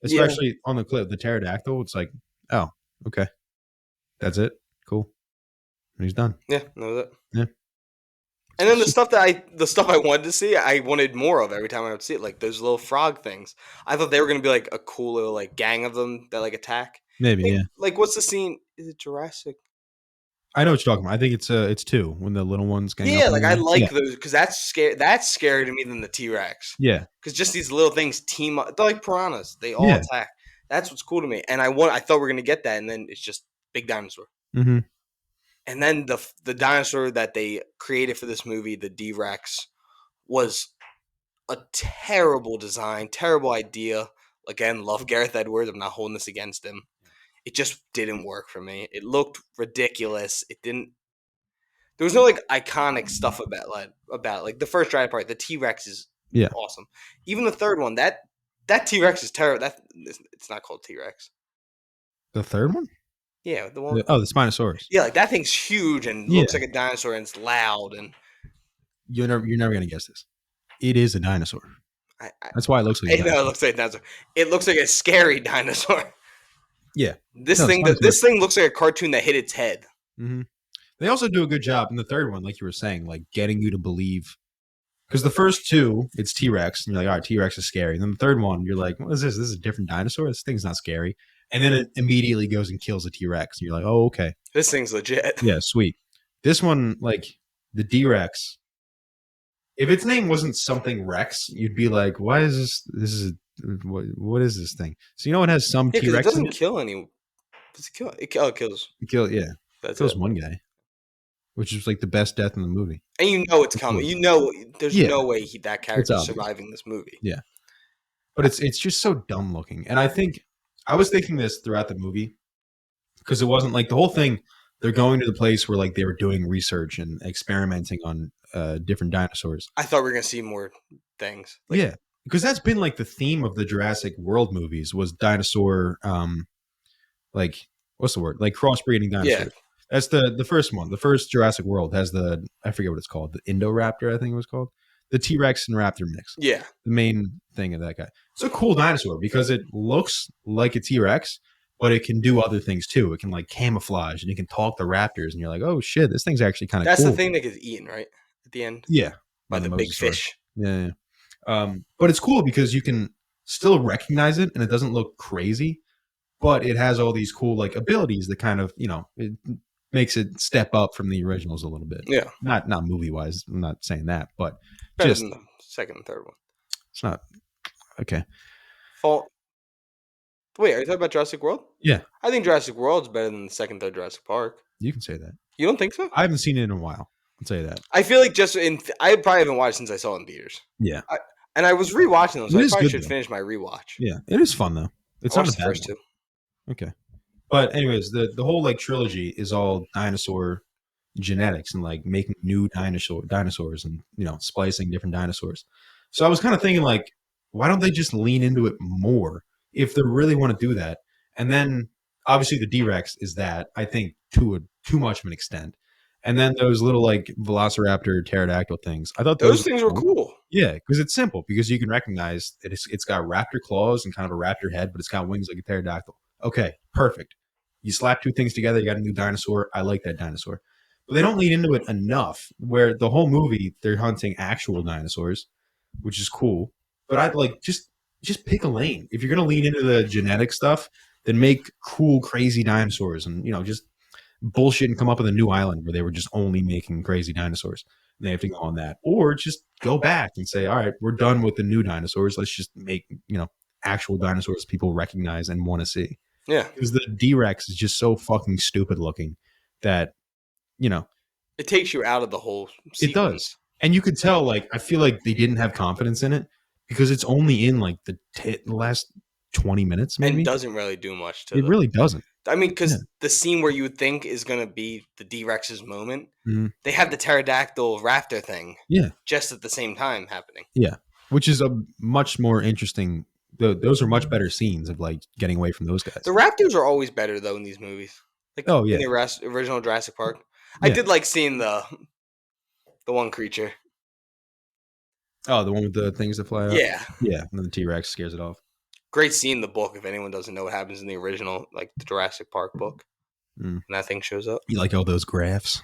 Especially on the cliff, the pterodactyl, it's like, oh, okay. That's it. Cool. And he's done. Yeah, that was it. Yeah. And then the stuff I wanted to see, I wanted more of every time I would see it. Like those little frog things. I thought they were going to be like a cool little like gang of them that like attack. Maybe, yeah. Like what's the scene? Is it Jurassic? I know what you're talking about. I think it's 2 when the little ones gang up. Yeah, like I like those because that's scarier to me than the T-Rex. Yeah, because just these little things team up. They're like piranhas. They all attack. That's what's cool to me. And I thought we were gonna get that, and then it's just big dinosaur. Mm-hmm. And then the dinosaur that they created for this movie, the D-Rex, was a terrible design, terrible idea. Again, love Gareth Edwards. I'm not holding this against him. It just didn't work for me. It looked ridiculous. It didn't. There was no like iconic stuff about like the first Jurassic Park. The T-Rex is awesome. Even the third one, that T-Rex is terrible. It's not called T-Rex. The third one? Yeah, the one. The Spinosaurus. Yeah, like that thing's huge and looks like a dinosaur and it's loud and. You're never gonna guess this. It is a dinosaur. That's why it looks like a dinosaur. It looks like a dinosaur. It looks like a scary dinosaur. Yeah. This thing looks like a cartoon that hit its head. Mm-hmm. They also do a good job in the third one, like you were saying, like getting you to believe. Because the first 2, it's T-Rex, and you're like, all right, T-Rex is scary. And then the third one, you're like, what is this? This is a different dinosaur? This thing's not scary. And then it immediately goes and kills a T-Rex. And you're like, oh, okay. This thing's legit. Yeah, sweet. This one, like, the D-Rex, if its name wasn't something Rex, you'd be like, why is this? What is this thing? So you know it has some T-Rex. It doesn't kill any. Does it kill? It kills. It kills one guy, which is like the best death in the movie. And you know it's coming. You know there's no way that character's surviving this movie. Yeah, but it's just so dumb looking. And I was thinking this throughout the movie because it wasn't like the whole thing. They're going to the place where like they were doing research and experimenting on different dinosaurs. I thought we were gonna see more things. Yeah. Because that's been like the theme of the Jurassic World movies was dinosaur, like what's the word? Like crossbreeding dinosaurs. Yeah. That's the first one. The first Jurassic World has I forget what it's called, the Indoraptor, I think it was called, the T-Rex and Raptor mix. Yeah, the main thing of that guy. It's a cool dinosaur because it looks like a T-Rex, but it can do other things too. It can like camouflage and it can talk to raptors, and you're like, oh shit, this thing's actually kind of cool. That's the thing that gets eaten, right? At the end, by the big fish. Yeah. But it's cool because you can still recognize it and it doesn't look crazy, but it has all these cool like abilities that kind of, it makes it step up from the originals a little bit. Yeah. Not movie wise. I'm not saying that, but better than the second and third one. It's not okay. Wait, are you talking about Jurassic World? Yeah. I think Jurassic World's better than the second, third Jurassic Park. You can say that. You don't think so? I haven't seen it in a while. I'll tell you that. I feel like I probably haven't watched since I saw it in theaters. Yeah. And I was rewatching them, so It I is probably good, should though. finish my rewatch. Yeah. It is fun, though. It's I not a watched the bad first one. two. Okay. But anyways, the whole like trilogy is all dinosaur genetics and like making new dinosaurs and splicing different dinosaurs. So I was kind of thinking like, why don't they just lean into it more if they really want to do that? And then obviously the D-Rex is that, I think, to too much of an extent. And then those little like Velociraptor pterodactyl things. I thought Those those things were were cool. cool. Yeah, because it's simple. Because you can recognize that it's got raptor claws and kind of a raptor head, but it's got wings like a pterodactyl. Okay, perfect. You slap two things together, you got a new dinosaur. I like that dinosaur. But they don't lean into it enough. Where the whole movie they're hunting actual dinosaurs, which is cool. But I'd like just pick a lane. If you're gonna lean into the genetic stuff, then make cool, crazy dinosaurs, and just bullshit and come up with a new island where they were just only making crazy dinosaurs. And they have to go on that, or just go back and say, all right, we're done with the new dinosaurs. Let's just make actual dinosaurs people recognize and want to see. Yeah, Because the D-Rex is just so fucking stupid looking that it takes you out of the whole sequence. it does. And you could tell, like, I feel like they didn't have confidence in it because it's only in like the last 20 minutes, maybe. And doesn't really do much to It really doesn't. I mean, because the scene where you would think is going to be the D-Rex's moment, Mhm. they have the pterodactyl raptor thing Yeah. just at the same time happening. Yeah. Which is a much more interesting. Those are much better scenes of like getting away from those guys. The raptors are always better, though, in these movies. Like Oh, yeah. in the original Jurassic Park. I Yeah. did like seeing the one creature. Oh, the one with the things that fly out? Yeah. Yeah. And then the T-Rex scares it off. Great scene in the book if anyone doesn't know what happens in the original, like the Jurassic Park book. Mm. And that thing shows up. You like all those graphs?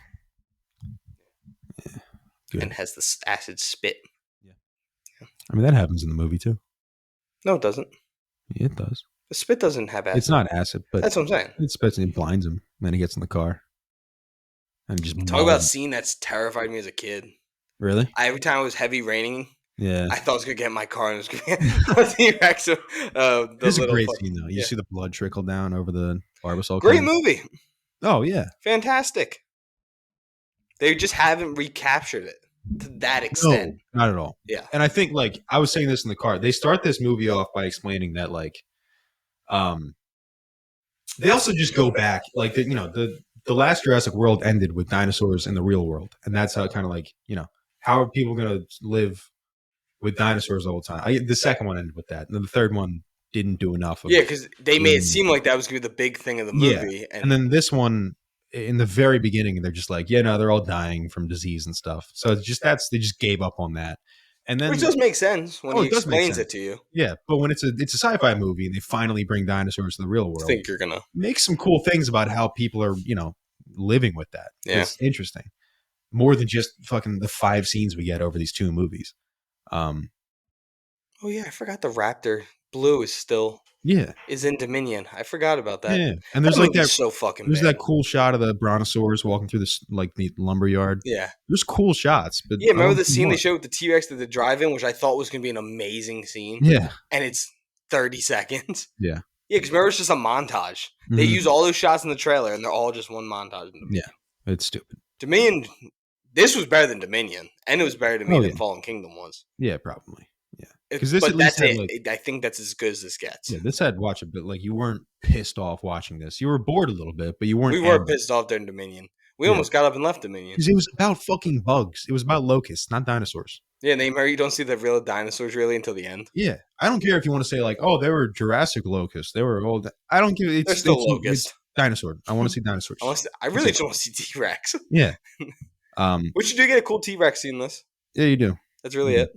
Yeah. Good. And has the acid spit. I mean, that happens in the movie too. No, it doesn't. Yeah, it does. The spit doesn't have acid. It's not acid, but that's what I'm saying. It spits and it blinds him. And then he gets in the car. And just talk about a scene that's terrified me as a kid. Really? Every time it was heavy raining, yeah, I thought I was gonna get in my car and it was gonna be T-Rex. It's a great scene though. You see the blood trickle down over the Barbasol. Great movie. Oh yeah, fantastic. They just haven't recaptured it to that extent. No, not at all. Yeah, and I think like I was saying this in the car. They start this movie off by explaining that like, they also just go back like the last Jurassic World ended with dinosaurs in the real world, and that's how kind of like how are people gonna live with dinosaurs all the time? The second one ended with that, and then the third one didn't do enough. Yeah, because they made it seem like that was gonna be the big thing of the movie, yeah. And then this one, in the very beginning, they're just like, yeah, no, they're all dying from disease and stuff. So it's just they just gave up on that. And then, which does make sense when he explains it to you. Yeah, but when it's a sci-fi movie and they finally bring dinosaurs to the real world, I think you're gonna make some cool things about how people are, living with that. Yeah, it's interesting. More than just fucking the 5 scenes we get over these 2 movies. Oh yeah, I forgot the raptor blue is in Dominion. I forgot about that. Yeah, and there's like that so fucking. There's that cool shot of the brontosaurus walking through this like the lumber yard. Yeah, there's cool shots. But yeah, remember the scene they showed with the T-Rex at the drive-in, which I thought was going to be an amazing scene. Yeah, and it's 30 seconds. Yeah, because remember it's just a montage. Mm-hmm. They use all those shots in the trailer, and they're all just one montage. Yeah, it's stupid. Dominion. This was better than Dominion, and it was better to me than Fallen Kingdom was. Yeah, probably. Yeah, because this. But that's it. Like, I think that's as good as this gets. Yeah, this had watch it, but like you weren't pissed off watching this. You were bored a little bit, but you weren't. We were pissed off during Dominion. We almost got up and left Dominion because it was about fucking bugs. It was about locusts, not dinosaurs. Yeah, you don't see the real dinosaurs really until the end. Yeah, I don't care if you want to say like, oh, they were Jurassic locusts. They were old. I don't give. They're still locusts. Dinosaur. I want to see dinosaurs. I really just want to see T-Rex. Yeah. Which you do get a cool T-Rex scene in this. Yeah, you do. That's really it.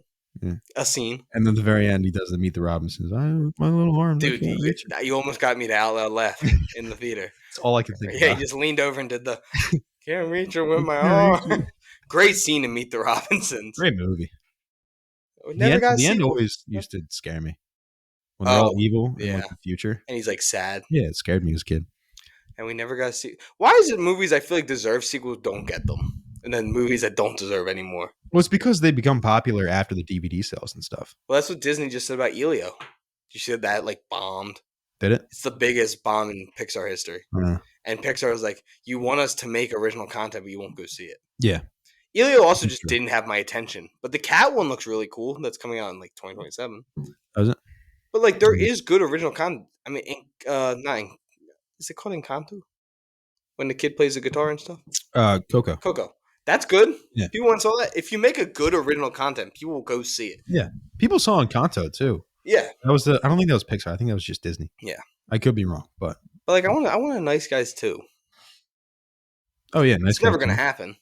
Yeah. A scene. And then at the very end, he does the Meet the Robinsons. My little arm. Dude, you almost got me to out loud laugh in the theater. That's all I can think of. Yeah, he just leaned over and did the can't reach her with my arm. Great scene to Meet the Robinsons. Great movie. The end always used to scare me. When they're all evil in like the future. And he's like sad. Yeah, it scared me as a kid. And we never got to see. Why is it movies I feel like deserve sequels don't get them? And then movies that don't deserve anymore. Well, it's because they become popular after the DVD sales and stuff. Well, that's what Disney just said about Elio. You said that like bombed. Did it? It's the biggest bomb in Pixar history. And Pixar was like, you want us to make original content, but you won't go see it. Yeah. Elio also That's just true. didn't have my attention. But the cat one looks really cool. That's coming out in like 2027. Does it? But like there Mhm. is good original content. I mean, not is it called Encanto? When the kid plays the guitar and stuff? Coco. Coco. That's good. Yeah. People want to saw that. If you make a good original content, people will go see it. Yeah. People saw Encanto too. Yeah. That was I don't think that was Pixar. I think that was just Disney. Yeah. I could be wrong, but But like I want a Nice Guys too. oh yeah, Nice It's Guys never gonna too. happen.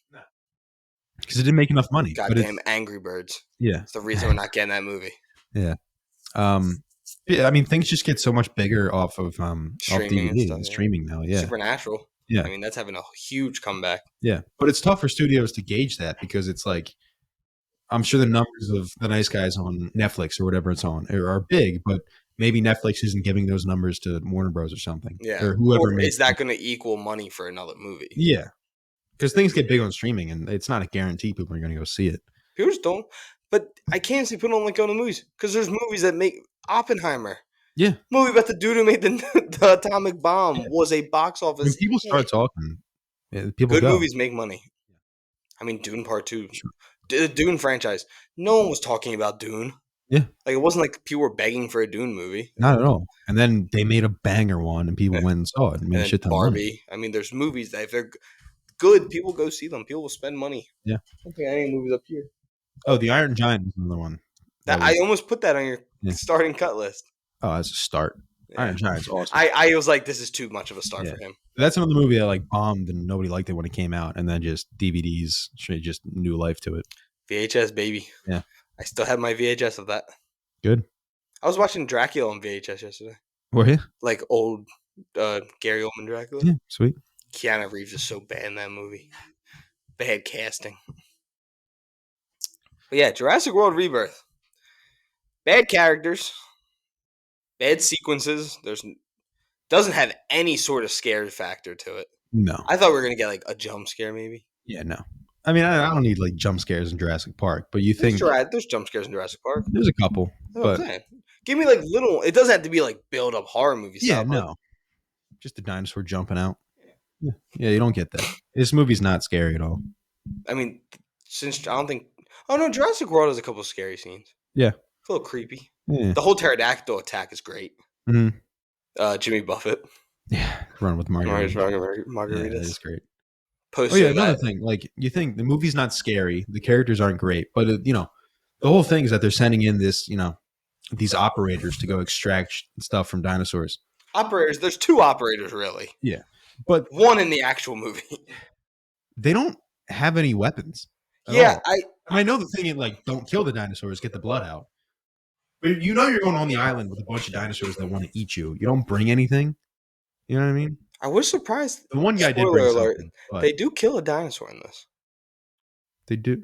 Because it didn't make enough money. But Goddamn Angry Birds. yeah, It's the reason we're not getting that movie. yeah. Yeah, I mean things just get so much bigger off of Streaming and DVD stuff, and yeah. streaming now. Yeah, Supernatural. yeah, I mean, that's having a huge comeback. yeah. But it's tough for studios to gauge that because it's like I'm sure the numbers of the Nice Guys on Netflix or whatever it's on are big, but maybe Netflix isn't giving those numbers to Warner Bros. Or something, Yeah. or whoever Or makes. is that going to equal money for another movie? Yeah, because things get big on streaming, and it's not a guarantee people are going to go see it. People just don't. But I can't see people don't like going to movies because there's movies that make Oppenheimer. Yeah, Movie about the dude who made the atomic bomb yeah. was a box When office people hit. start talking, yeah, people Good go. movies make money. I mean, Dune Part 2. Sure. The Dune franchise. No one was talking about Dune. Yeah. Like, it wasn't like people were begging for a Dune movie. Not at all. And then they made a banger one, and people Yeah. went and saw it. And made And a then shit ton of money. Barbie. I mean, there's movies that if they're good, people go see them. People will spend money. Yeah. I don't think any movies up here. Oh, the Iron Giant is another one. I almost put that on your Yeah. starting cut list. Oh, that's a start. Yeah. Iron Giant's awesome. I was like, this is too much of a start Yeah. for him. That's another movie that like bombed and nobody liked it when it came out, and then just DVDs straight just new life to it. VHS, baby. Yeah. I still have my VHS of that. Good. I was watching Dracula on VHS yesterday. Were you? Like old Gary Oldman Dracula. Yeah, sweet. Keanu Reeves is so bad in that movie. Bad casting. But yeah, Jurassic World Rebirth. Bad characters. Bad sequences. Doesn't have any sort of scare factor to it. No. I thought we were gonna get like a jump scare maybe. Yeah, no. I mean, I don't need like jump scares in Jurassic Park, but you think There's jump scares in Jurassic Park. there's a couple, That's what I'm but saying. Give me like little. It doesn't have to be like build up horror movie yeah, stuff. no. Just a dinosaur jumping out. Yeah, you don't get that. This movie's not scary at all. I mean, since I don't think. Oh no, Jurassic World has a couple of scary scenes. Yeah. It's a little creepy. Yeah. The whole pterodactyl attack is great. Mm-hmm. Jimmy Buffett. Yeah, run with margaritas. Yeah, Margaritas. that is great. Post Oh yeah, another thing. Like you think the movie's not scary, the characters aren't great, but you know, the whole thing is that they're sending in this, you know, these operators to go extract stuff from dinosaurs. Operators. There's two operators really. Yeah, but One in the actual movie. they don't have any weapons. Yeah, all. I know the thing is like, don't kill the dinosaurs, get the blood out. But you know you're going on the island with a bunch of dinosaurs that want to eat you. You don't bring anything. You know what I mean? I was surprised. The one guy did Spoiler bring alert, something. But they do kill a dinosaur in this. they do.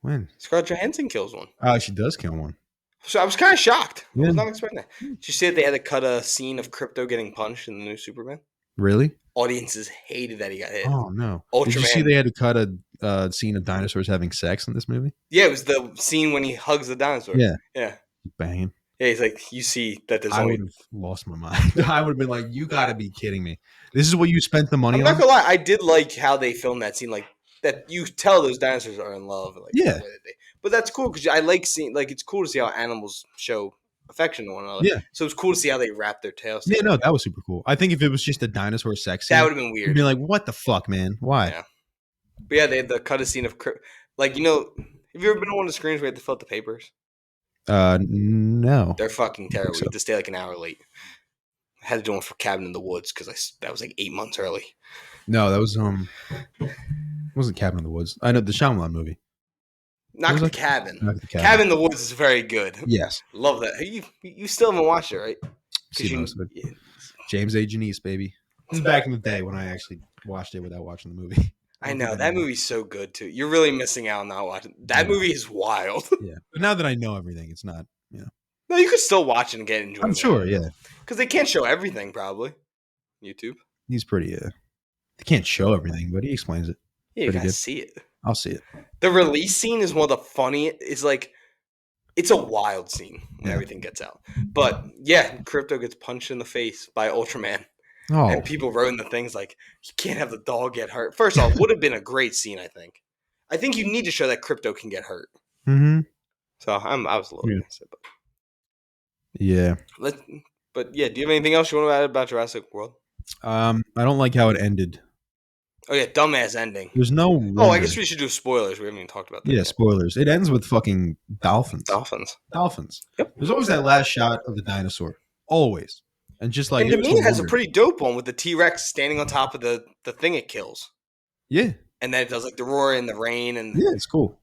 When? Scarlett Johansson kills one. Oh, she does kill one. So I was kind of shocked. I Yeah. was not expecting that. Did you see that they had to cut a scene of Crypto getting punched in the new Superman? Really? Audiences hated that he got hit. Oh no! Ultraman. Did you see they had to cut a scene of dinosaurs having sex in this movie? Yeah, it was the scene when he hugs the dinosaur. Yeah. Yeah. Banging. Yeah, he's like, you see that there's I only... would have lost my mind. I would have been like, "You got to be kidding me! This is what you spent the money I'm not on?" gonna lie, I did like how they filmed that scene, like that you tell those dinosaurs are in love. Like, Yeah. the way that but that's cool because I like seeing, like, it's cool to see how animals show affection to one another. Yeah. So it's cool to see how they wrap their tails. Yeah, no, that was super cool. I think if it was just a dinosaur sex scene, That would have been you'd weird. be like, "What the fuck, man? Why?" Yeah. But yeah, they had to cut a scene of, like, you know, have you ever been on one of the screens where you had to fill out the papers? No. They're fucking terrible. so. You had to stay like an hour late. I had to do one for Cabin in the Woods because that was like 8 months early. No, that was it wasn't Cabin in the Woods. I know the Shyamalan movie. Not was the like- Cabin. Not the Cabin in the Woods is very good. Yes. Love that. You still haven't watched it, right? Seen most of it. James A. Janice, baby. This is back in the day when I actually watched it without watching the movie. I know that movie's so good too. You're really missing out on not watching. That Yeah. movie is wild. Yeah, but now that I know everything, it's not. No, you could still watch it and get enjoyment. I'm sure. Yeah, because they can't show everything probably. YouTube. he's pretty. They can't show everything, but he explains it. Yeah, you Pretty gotta good. see it. I'll see it. The release scene is one of the funniest. It's like, it's a wild scene when Yeah. everything gets out. But yeah, Crypto gets punched in the face by Ultraman, Oh, and people wrote in the things like, "You can't have the dog get hurt." First off, would have been a great scene, I think. I think you need to show that crypto can get hurt. Mm-hmm. So I was a little against it, but Yeah. but yeah. Do you have anything else you want to add about Jurassic World? I don't like how it ended. Oh yeah, dumbass ending. There's no Oh, I wonder. guess we should do spoilers. We haven't even talked about that Yeah, yet. spoilers. It ends with fucking dolphins. Dolphins. Yep. There's always that last shot of the dinosaur. Always. And just like And to it was me, the it has a wonder. pretty dope one with the T-Rex standing on top of the thing it kills. Yeah. And then it does like the roar in the rain and Yeah, it's cool.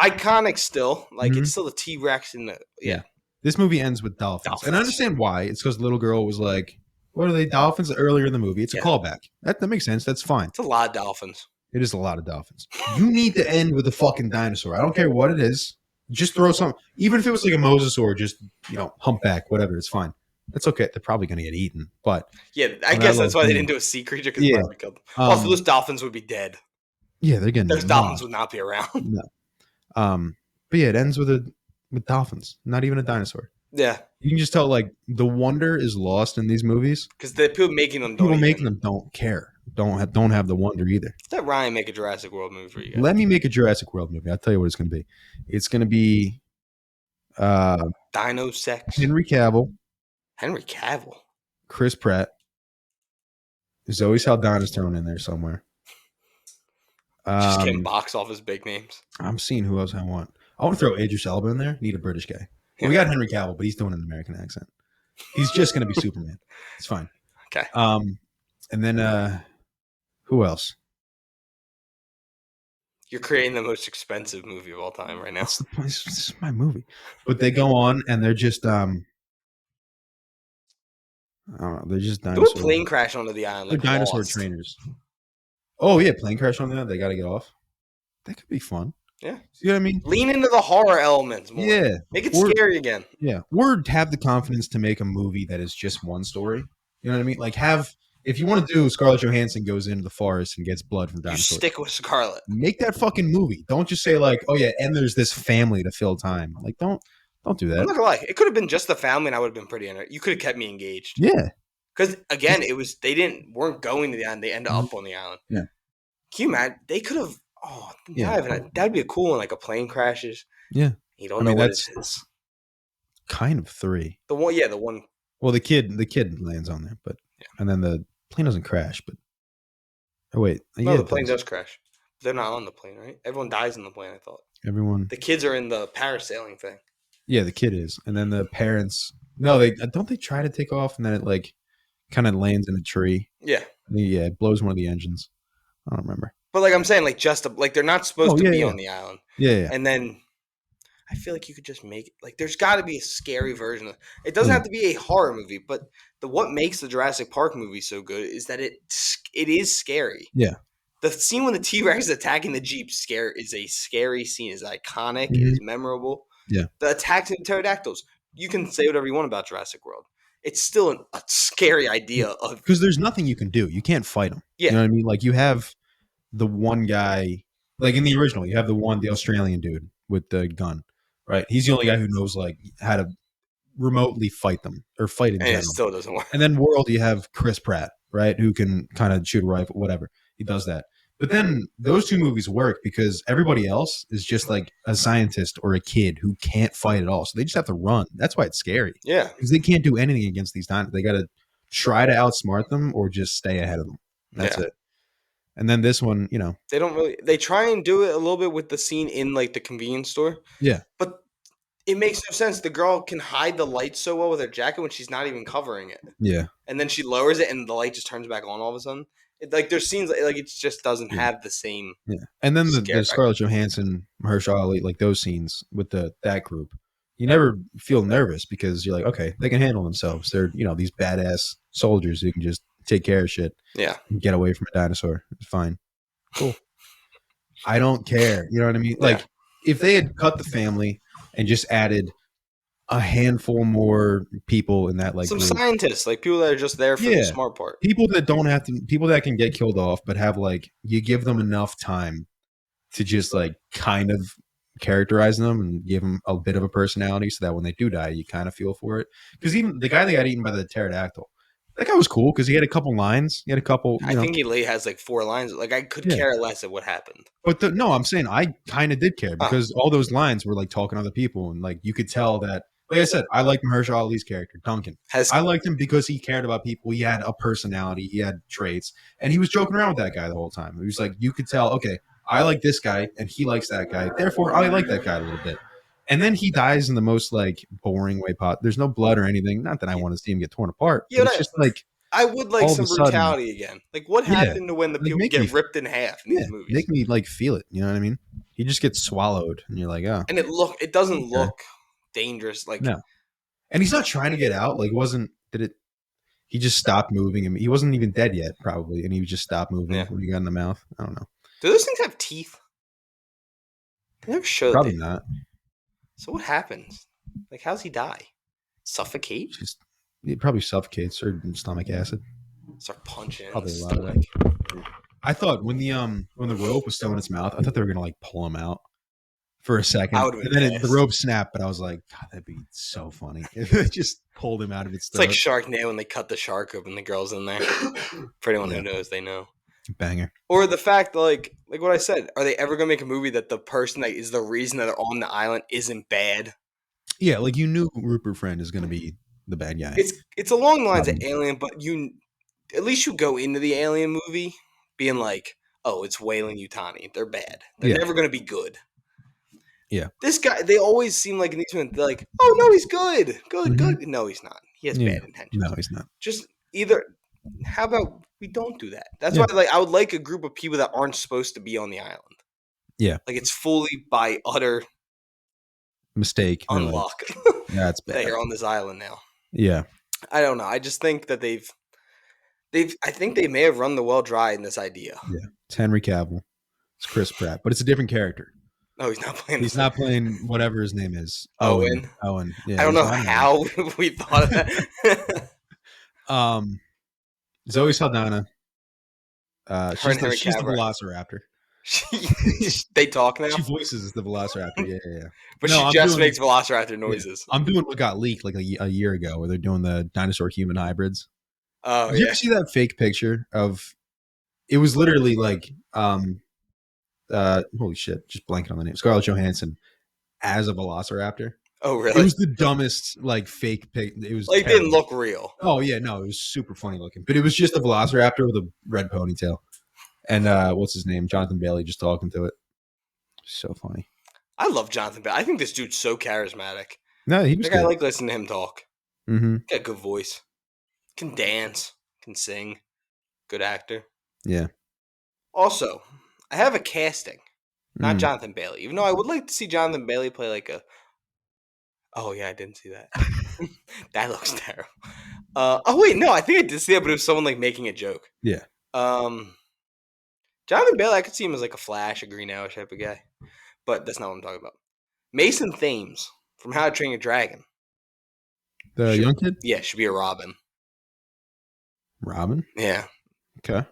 Iconic still. Like Mhm. it's still the T-Rex in the yeah. This movie ends with dolphins. And I understand why. It's because the little girl was like, what are they, dolphins? Earlier in the movie. It's a callback. That makes sense. That's fine. It's a lot of dolphins. It is a lot of dolphins. You need to end with a fucking dinosaur. I don't care what it is. Just throw something. Even if it was like a mosasaur, just, humpback, whatever. It's fine. That's okay. They're probably going to get eaten. But yeah, I guess that's why they didn't do a sea creature because probably killed them. Also, those dolphins would be dead. Yeah, they're getting those dolphins would not be around. No. But yeah, it ends with dolphins. Not even a dinosaur. Yeah, you can just tell like the wonder is lost in these movies because the people making them don't care. Don't have the wonder either. Let Ryan make a Jurassic World movie for you guys. Let me make a Jurassic World movie. I'll tell you what it's going to be. It's going to be Dino Sex. Henry Cavill, Chris Pratt, Zoe Saldana's thrown in there somewhere. Just getting box office big names. I'm seeing who else I want. I want to throw Idris Elba in there. Need a British guy. Well, we got Henry Cavill, but he's doing an American accent. He's just going to be Superman. It's fine. Okay. And then who else? You're creating the most expensive movie of all time right now. That's the point. This is my movie. But they go on and they're just I don't know. They're just dinosaurs. Do a plane crash onto the island. They're dinosaur trainers. Oh yeah, plane crash on that. They got to get off. That could be fun. Yeah. See what I mean? Lean into the horror elements more. Yeah. Make it scary again. Yeah. Or have the confidence to make a movie that is just one story. You know what I mean? Like if you want to do Scarlett Johansson goes into the forest and gets blood from dinosaurs. You stick with Scarlett. Make that fucking movie. Don't just say like, oh yeah, and there's this family to fill time. Like don't do that. I'm not gonna lie. It could have been just the family and I would have been pretty into it. You could have kept me engaged. Yeah. Because again, it was weren't going to the island. They ended up on the island. Yeah. Can you imagine? They could have. Oh, yeah. That'd be a cool one. Like a plane crashes. Yeah. You don't know what it is. Kind of 3. The one. Yeah. The one. Well, the kid lands on there, but and then the plane doesn't crash. But wait, no, the plane does crash. They're not on the plane, right? Everyone dies on the plane. I thought. Everyone. The kids are in the parasailing thing. Yeah, the kid is, and then the parents. No, they try to take off, and then it like kind of lands in a tree. Yeah. Yeah, it blows one of the engines. I don't remember. But like I'm saying, like they're not supposed to be on the island. Yeah. And then I feel like you could just make it like there's got to be a scary version of it. Doesn't have to be a horror movie, but what makes the Jurassic Park movie so good is that it is scary. Yeah. The scene when the T-Rex is attacking the Jeep is a scary scene. It's iconic. Mm-hmm. It is memorable. Yeah. The attacks of the pterodactyls. You can say whatever you want about Jurassic World. It's still a scary idea of because there's nothing you can do. You can't fight them. Yeah. You know what I mean? Like you have the one guy, like in the original, you have the Australian dude with the gun, right? He's the only guy who knows like how to remotely fight them or fight in general. It still doesn't work. And then World, you have Chris Pratt, right? Who can kind of shoot a rifle, whatever. He does that. But then those two movies work because everybody else is just like a scientist or a kid who can't fight at all. So they just have to run. That's why it's scary. Yeah. Because they can't do anything against these dinosaurs. They got to try to outsmart them or just stay ahead of them. That's it. And then this one, they try and do it a little bit with the scene in like the convenience store. Yeah. But it makes no sense. The girl can hide the light so well with her jacket when she's not even covering it. Yeah. And then she lowers it and the light just turns back on all of a sudden. There's scenes like it just doesn't have the same. Yeah. And then the Scarlett Johansson, Mahershala Ali, like those scenes with that group, you never feel nervous because you're like, okay, they can handle themselves. They're, these badass soldiers who can just take care of shit. Yeah. And get away from a dinosaur. It's fine. Cool. I don't care. You know what I mean? Like if they had cut the family and just added a handful more people in that, like some group. Scientists, like people that are just there for the smart part. People that can get killed off, but have like you give them enough time to just like kind of characterize them and give them a bit of a personality, so that when they do die, you kind of feel for it. Because even the guy that got eaten by the pterodactyl, That guy was cool because he had a couple lines. He had a couple, I think he has like 4 lines. Like I could Yeah. care less at what happened. But no, I'm saying I kind of did care Oh, because all those lines were like talking to other people, and like you could tell that. Like I said, I liked Mahershala Ali's character, Duncan. has I liked him because he cared about people. He had a personality. He had traits, and he was joking around with that guy the whole time. It was like you could tell, okay, I like this guy, and he likes that guy. Therefore, I like that guy a little bit. And then he dies in the most like boring way possible. There's no blood or anything. Not that I want to see him get torn apart, yeah. but it's just like I would like all of some a sudden, brutality again. Like what yeah, happened to when the like people get ripped in half in these movies? make me like feel it. You know what I mean? He just gets swallowed, and you're like, oh, And it doesn't okay. look dangerous. Like No. And he's not trying to get out. Like, wasn't did it? He just stopped moving. I mean, he wasn't even dead yet, probably, and he just stopped moving Yeah. when he got in the mouth. I don't know. do those things have teeth? They never showed. Probably not. So what happens? Like how's he die? Suffocate? Just it probably suffocates or stomach acid. Start punching. Probably a lot of that. I thought when the rope was still in its mouth, I thought they were gonna like pull him out for a second, I would've and been then the pissed. rope snapped. But I was like, God, that'd be so funny if it just pulled him out of its It's like throat. Sharknado when they cut the shark open. The girl's in there. For anyone Yeah. who knows, they know. Banger. Or the fact, like what I said, are they ever gonna make a movie that the person that is the reason that they're on the island isn't bad? Yeah, like you knew Rupert Friend is gonna be the bad guy. It's along the lines of Alien, but at least you go into the Alien movie being like, oh, it's Weyland Yutani. They're bad. They're Yeah. never gonna be good. Yeah. This guy, they always seem like in these movies, they're like, oh no, he's good. Good, Mhm. good. No, he's not. He has Yeah. bad intentions. No, he's not. Just either how about we don't do that? That's Yeah. why I would like a group of people that aren't supposed to be on the island. Yeah. Like it's fully by utter Mistake. They're like, unlock yeah, it's that bad. you're on this island now. Yeah. I don't know. I just think that I think they may have run the well dry in this idea. Yeah. It's Henry Cavill. It's Chris Pratt, but it's a different character. No, he's not playing. He's not playing whatever his name is. Owen. Owen. Yeah. I don't he's know not in how we thought of that. that. Zoe Saldana. She's Henry the Cavill. Velociraptor. They talk now, She voices the Velociraptor. Yeah. but No, she I'm just doing- makes Velociraptor noises. I'm doing what got leaked like a year ago, where they're doing the dinosaur human hybrids. Oh Did you yeah. ever see that fake picture of? It was literally like holy shit, just blanking on the name. Scarlett Johansson as a Velociraptor. Oh It really? was the dumbest like fake pic. It was Like it terrible. didn't look real. Oh yeah, no, it was super funny looking, but it was just a Velociraptor with a red ponytail, and what's his name, Jonathan Bailey, just talking to it. So funny. I love Jonathan Bell. I think this dude's so charismatic. No, he was Like I good. like listening to him talk. Mm-hmm. Got a good voice. Can dance. Can sing. Good actor. Yeah. Also, I have a casting. Not Mm. Jonathan Bailey. Even though I would like to see Jonathan Bailey play like a. Oh yeah, I didn't see that. That looks terrible. Oh wait, no, I think I did see that, but it was someone like making a joke. Yeah. Jonathan Bailey, I could see him as like a Flash, a Green Arrow type of guy, but that's not what I'm talking about. Mason Thames from How to Train Your Dragon. The Sure. young kid, Yeah, should be a Robin. Robin. Yeah, Okay.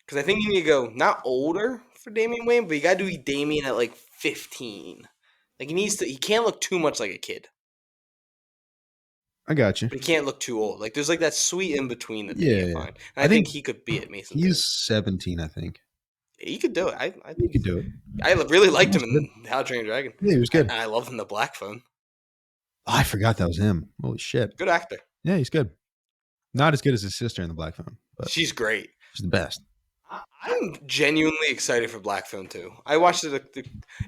because I think you need to go not older for Damian Wayne, but you got to do Damian at like 15. Like he can't look too much like a kid, I got you. but he can't look too old. Like there's like that sweet in between that they Yeah, can't yeah. find. And I think he could be at Mason. He's Thames. 17, I think. He could do it. I He think could do it. I really liked him He was in How to Train Your Dragon. Yeah, he was good. And I love him in the Black Phone. Oh, I forgot that was him. Holy shit. Good actor. Yeah, he's good. Not as good as his sister in the Black Phone, but She's great. she's the best. I'm genuinely excited for Black Phone 2. I watched it.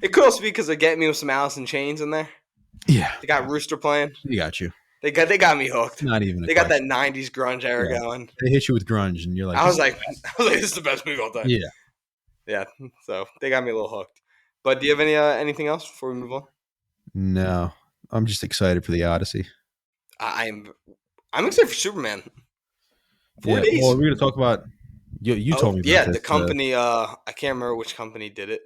It could also be because they get me with some Alice in Chains in there. Yeah, They got Rooster playing. he got you. They got me hooked. Not even. They got that '90s grunge era Yeah. going. They hit you with grunge, and you're like, I was like, this is the best movie of all time. yeah. Yeah. So they got me a little hooked. But do you have anything else before we move on? No, I'm just excited for the Odyssey. I'm excited for Superman. 4 Yeah. days. Well, we're gonna talk about. You told me. About Yeah, this, the company. I can't remember which company did it.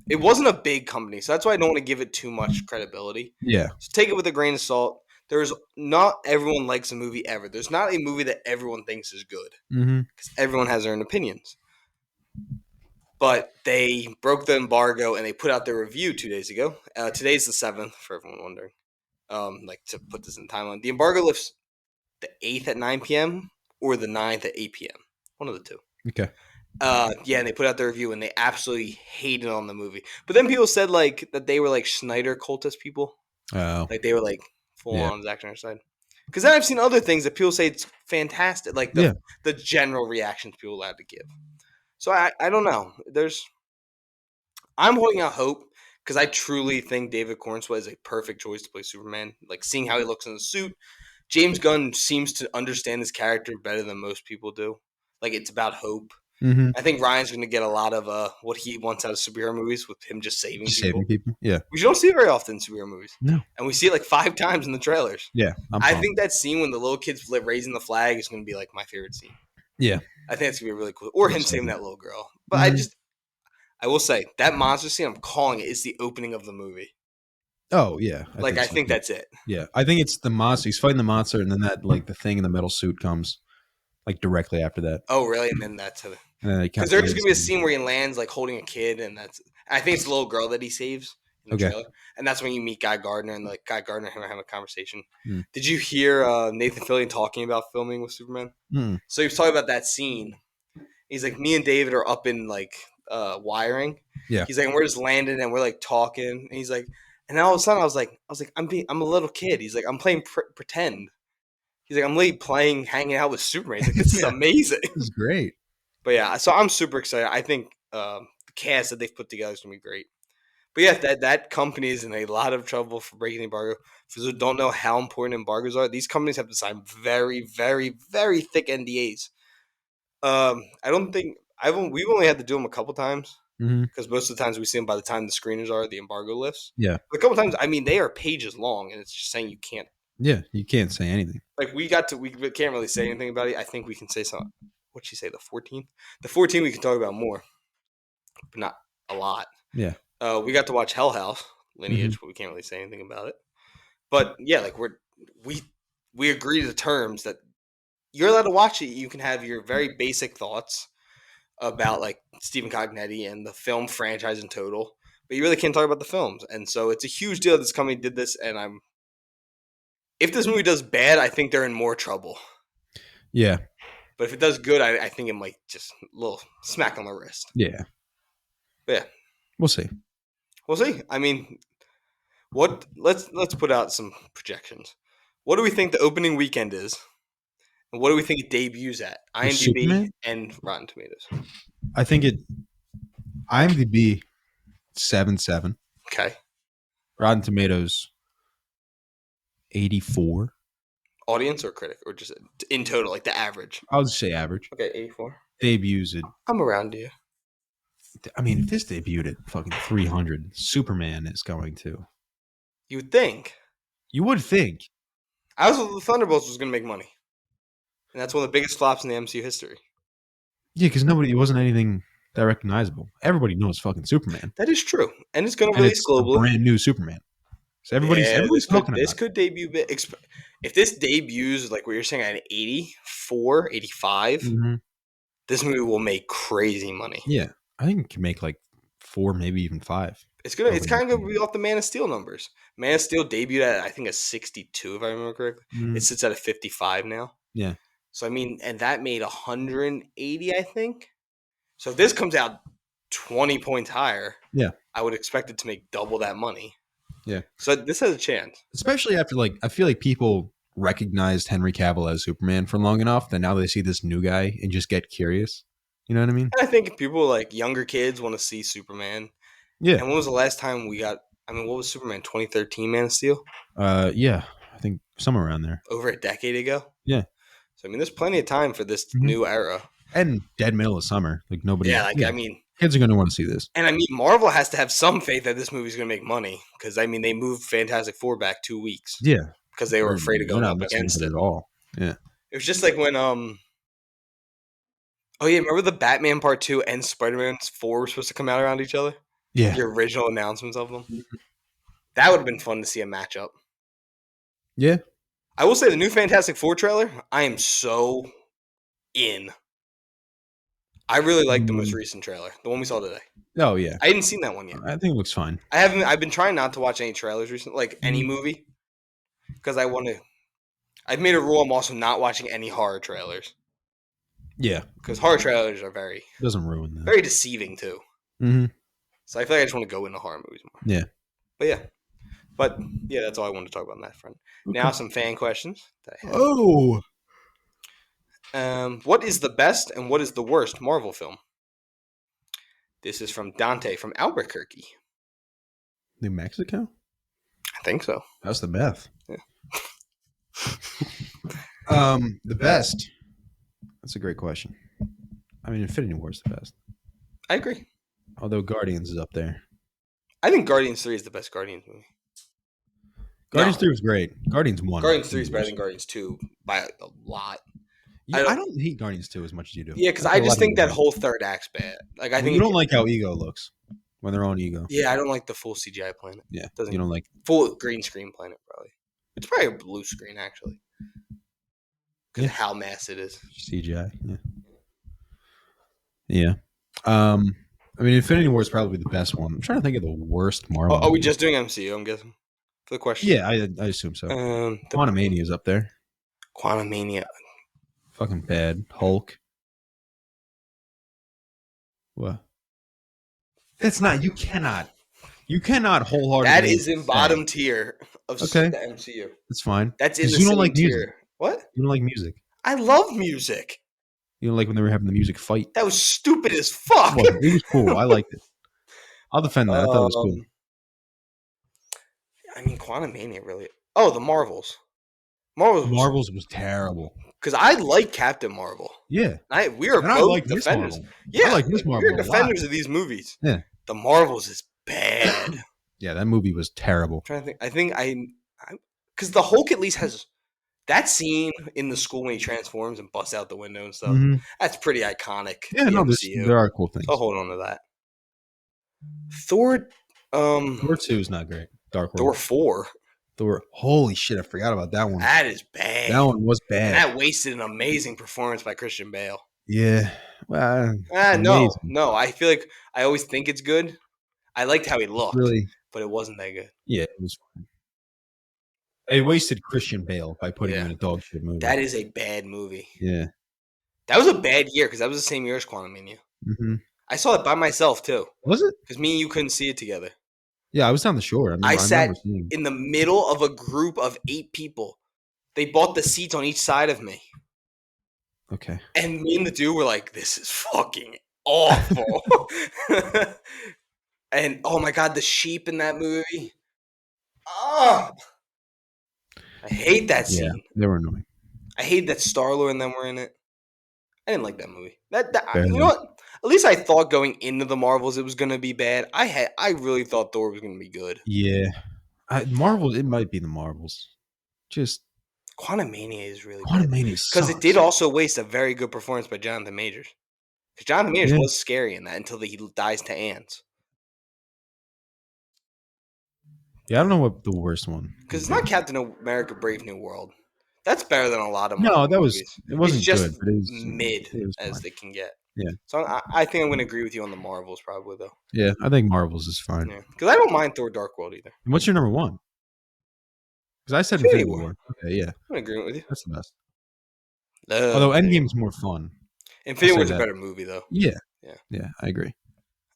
It wasn't a big company, so that's why I don't want to give it too much credibility. yeah. So take it with a grain of salt. There's not everyone likes a movie ever. There's not a movie that everyone thinks is good Mm-hmm. because everyone has their own opinions. But they broke the embargo and they put out their review 2 days ago. Today's the 7th, for everyone wondering. Like to put this in timeline, the embargo lifts the 8th at 9 p.m. or the 9th at 8 p.m. One of the two. Okay. Yeah, and they put out their review and they absolutely hated on the movie. But then people said like that they were like Schneider cultist people. Oh. Like they were like full Yeah. on Zack Snyder's side. Because then I've seen other things that people say it's fantastic. Like the general reactions people allowed to give. So I don't know. I'm holding out hope because I truly think David Cornswell is a perfect choice to play Superman. Like seeing how he looks in the suit, James Gunn seems to understand his character better than most people do. Like it's about hope. Mm-hmm. I think Ryan's going to get a lot of what he wants out of superhero movies with him just saving people. Saving people. Yeah. We don't see it very often in superhero movies. No. And we see it like 5 times in the trailers. Yeah. I think that scene when the little kid's raising the flag is going to be like my favorite scene. Yeah. I think it's going to be really cool. Or him saving that little girl. But I will say that monster scene, I'm calling it, is the opening of the movie. Oh yeah. I think that's it. Yeah. I think it's the monster. He's fighting the monster, and then that like the thing in the metal suit comes like directly after that. Oh really? And then that's because there's going to be a scene where he lands like holding a kid, and I think it's the little girl that he saves in the trailer. And that's when you meet Guy Gardner, and like Guy Gardner and him are having a conversation. Did you hear Nathan Fillion talking about filming with Superman? So he was talking about that scene. He's like, me and David are up in like wiring. Yeah. He's like, and we're just landing and we're like talking. And he's like, and then all of a sudden I was like, I'm a little kid. He's like, I'm playing pretend. He's like, I'm late playing, hanging out with Superman. He's like, this is amazing. This is great. But yeah, so I'm super excited. I think the cast that they've put together is gonna be great. But yeah, that company is in a lot of trouble for breaking the embargo. For those who don't know how important embargoes are, these companies have to sign very, very, very thick NDAs. We've only had to do them a couple times because most of the times we see them by the time the screeners are, the embargo lifts. Yeah. But a couple times, I mean, they are pages long, and it's just saying you can't. Yeah, you can't say anything. Like we can't really say anything about it. I think we can say something. What'd she say? The 14th? The 14th we can talk about more, but not a lot. Yeah. We got to watch Hell House Lineage, but we can't really say anything about it. But yeah, like we agree to the terms that you're allowed to watch it. You can have your very basic thoughts about like Stephen Cognetti and the film franchise in total, but you really can't talk about the films. And so it's a huge deal that this company did this. And if this movie does bad, I think they're in more trouble. Yeah. But if it does good, I think it might just a little smack on the wrist. Yeah. But yeah. We'll see. We'll see. I mean, let's put out some projections. What do we think the opening weekend is? And what do we think it debuts at? IMDb and Rotten Tomatoes. I think IMDb 7.7. Okay. Rotten Tomatoes 84. Audience or critic, or just in total, like the average? I'll just say average. Okay, 84. Debuts it. I'm around you. I mean, if this debuted at fucking 300, Superman is going to. You would think. You would think. I was the Thunderbolts was going to make money, and that's one of the biggest flops in the MCU history. Yeah, because it wasn't anything that recognizable. Everybody knows fucking Superman. That is true, and it's going to release globally. A brand new Superman. So everybody's talking about this could debut. If this debuts like what you're saying at 84, 85, this movie will make crazy money. Yeah, I think it can make like 4, maybe even 5. It's kind of gonna be off the Man of Steel numbers. Man of Steel debuted at I think a 62, if I remember correctly. It sits at a 55 now. Yeah. So I mean, and that made 180, I think. So if this comes out 20 points higher, yeah, I would expect it to make double that money. Yeah. So this has a chance. Especially after I feel like people recognized Henry Cavill as Superman for long enough that now they see this new guy and just get curious. You know what I mean? And I think people like younger kids want to see Superman. Yeah. And when was the last time we got? I mean, what was Superman? 2013 Man of Steel. Yeah, I think somewhere around there. Over a decade ago. Yeah. So I mean, there's plenty of time for this new era. And dead middle of summer, like nobody. Yeah, I mean, kids are going to want to see this. And I mean, Marvel has to have some faith that this movie's going to make money because I mean, they moved Fantastic Four back 2 weeks. Yeah. Because they were afraid of going up against it at all. Yeah. It was just like when Oh yeah, remember the Batman Part 2 and Spider-Man 4 were supposed to come out around each other? Yeah. The original announcements of them. That would have been fun to see a matchup. Yeah. I will say the new Fantastic Four trailer, I am so in. I really like the most recent trailer, the one we saw today. Oh yeah. I hadn't seen that one yet. I think it looks fine. I've been trying not to watch any trailers recently, like any movie. Because I want I've made a rule. I'm also not watching any horror trailers Yeah, because horror trailers are very, doesn't ruin that. very deceiving too. Mm-hmm. So I feel like I just want to go into horror movies more. Yeah. But yeah, that's all I wanted to talk about on that front. Okay. Now some fan questions that I have. Oh. What is the best and what is the worst Marvel film? This is from Dante from Albuquerque. New Mexico? I think so. That's the best. Yeah. The best. That's a great question. I mean, Infinity War is the best. I agree. Although Guardians is up there. I think Guardians 3 is the best Guardians movie. Guardians 3 was great. Guardians 1. Guardians 3 is better than Guardians 2 by a lot. Yeah, I don't hate Guardians 2 as much as you do. Yeah, because I just think that whole third act's bad. Like I think you don't like how Ego looks when they're on Ego. Yeah, I don't like the full CGI planet. Yeah, you don't like full green screen planet. Probably it's probably a blue screen actually. Because of how massive it is. CGI. Yeah. I mean, Infinity War is probably the best one. I'm trying to think of the worst Marvel. Are we just doing MCU? I'm guessing for the question. Yeah, I assume so. Quantumania is up there. Quantumania. Fucking bad. Hulk. What? That's not. You cannot wholeheartedly. That is in bottom tier of the MCU. That's fine. That's in the you don't like tier. Music. What? You don't like music. I love music. You don't like when they were having the music fight. That was stupid as fuck. It was cool. I liked it. I'll defend that. I thought it was cool. I mean, Quantumania really. Oh, the Marvels. Marvels was terrible. Because I like Captain Marvel. Yeah. We are both defenders. Yeah, I like Miss Marvel. We're defenders of these movies. Yeah. The Marvels is bad. Yeah, that movie was terrible. I'm trying to think. I think because the Hulk at least has that scene in the school when he transforms and busts out the window and stuff. Mm-hmm. That's pretty iconic. Yeah, no, there are cool things. I'll hold on to that. Thor. Thor 2 is not great. Dark World. Thor 4. Holy shit, I forgot about that one. That is bad. That one was bad. And that wasted an amazing performance by Christian Bale. Yeah. Well, no. I feel like I always think it's good. I liked how he looked, but it wasn't that good. Yeah, it was fine. They wasted Christian Bale by putting him in a dog shit movie. That is a bad movie. Yeah. That was a bad year because that was the same year as Quantumania. Mm-hmm. I saw it by myself too. Was it? Because me and you couldn't see it together. Yeah, I was down the shore. I sat in the middle of a group of 8 people. They bought the seats on each side of me. Okay. And me and the dude were like, this is fucking awful. And, oh my God, the sheep in that movie. Oh, I hate that scene. Yeah, they were annoying. I hate that Star-Lord and them were in it. I didn't like that movie. You know what? At least I thought going into the Marvels it was going to be bad. I really thought Thor was going to be good. Yeah. Marvels, it might be the Marvels. Just Quantumania is really Quantumania because it did also waste a very good performance by Jonathan Majors. Because Jonathan Majors was scary in that until he dies to ants. Yeah, I don't know what the worst one. Because it's not Captain America: Brave New World. That's better than a lot of Marvel movies. It wasn't it's just good, but it was mid as they can get. Yeah. So I think I'm going to agree with you on the Marvels probably though. Yeah, I think Marvels is fine. Yeah, because I don't mind Thor: Dark World either. And what's your number one? Because I said Infinity War. Okay, yeah. I'm in agreement with you. That's the best. Although Endgame's more fun. Infinity War's a better movie though. Yeah, I agree.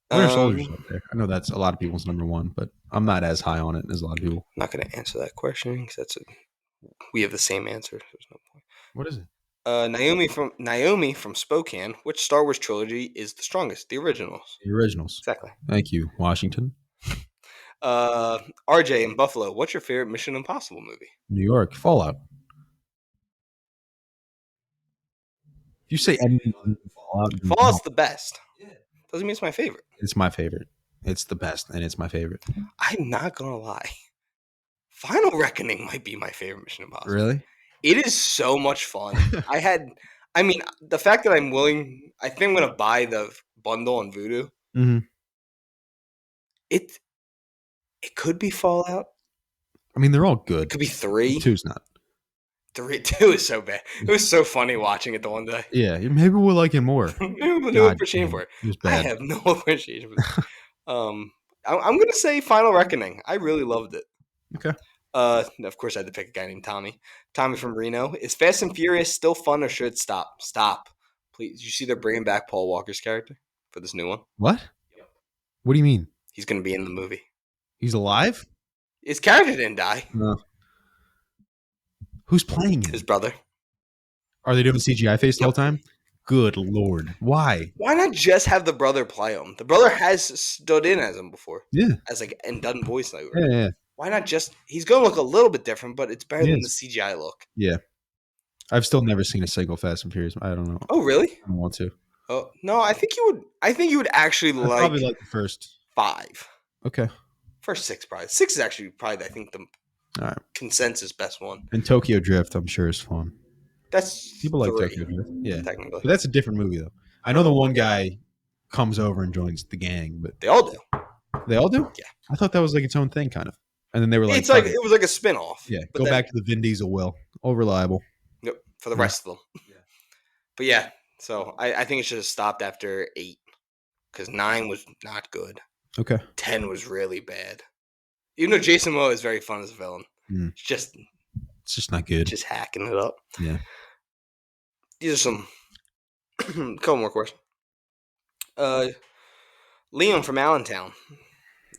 Winter Soldier's up there. I know that's a lot of people's number one, but I'm not as high on it as a lot of people. I'm not going to answer that question because we have the same answer. There's no point. What is it? Naomi from Spokane. Which Star Wars trilogy is the strongest? The originals. The originals. Exactly. Thank you, Washington. RJ in Buffalo. What's your favorite Mission Impossible movie? New York. Fallout. You say any Fallout? Fallout's the best. Yeah. Doesn't mean it's my favorite. It's my favorite. It's the best, and it's my favorite. I'm not gonna lie. Final Reckoning might be my favorite Mission Impossible. Really? It is so much fun. The fact that I think I'm going to buy the bundle on Vudu. Mm-hmm. It could be Fallout. I mean, they're all good. It could be 3. 2's not. 2 is so bad. It was so funny watching it the one day. Yeah, maybe we'll like it more. No appreciation for it. It was bad. I have no appreciation for it. I'm going to say Final Reckoning. I really loved it. Okay. Of course, I had to pick a guy named Tommy. Tommy from Reno. Is Fast and Furious still fun or should it stop? Stop, please. You see they're bringing back Paul Walker's character for this new one. What? What do you mean? He's going to be in the movie. He's alive? His character didn't die. No. Who's playing him? His brother. Are they doing CGI face the whole time? Good Lord. Why? Why not just have the brother play him? The brother has stood in as him before. Yeah. As like and done voiceover. Yeah. Why not just? He's going to look a little bit different, but it's better than the CGI look. Yeah. I've still never seen a single Fast and Furious. I don't know. Oh, really? I don't want to. Oh no, I think you would. I think you would actually like. Probably like the first 5. Okay. First 6 probably. 6 is actually probably I think the All right. consensus best one. And Tokyo Drift, I'm sure, is fun. That's people like 3, Tokyo Drift. Yeah, technically. But that's a different movie though. I know the one guy comes over and joins the gang, but they all do. They all do? Yeah. I thought that was like its own thing, kind of. And then they were like, it's like it was like a spin-off. Yeah, go back to the Vin Diesel will. All reliable. Yep, for the rest of them. Yeah. But yeah, so I think it should have stopped after 8 because 9 was not good. Okay. 10 was really bad. Even though Jason Momoa is very fun as a villain, it's just not good. Just hacking it up. Yeah. These are some couple more questions. Liam from Allentown.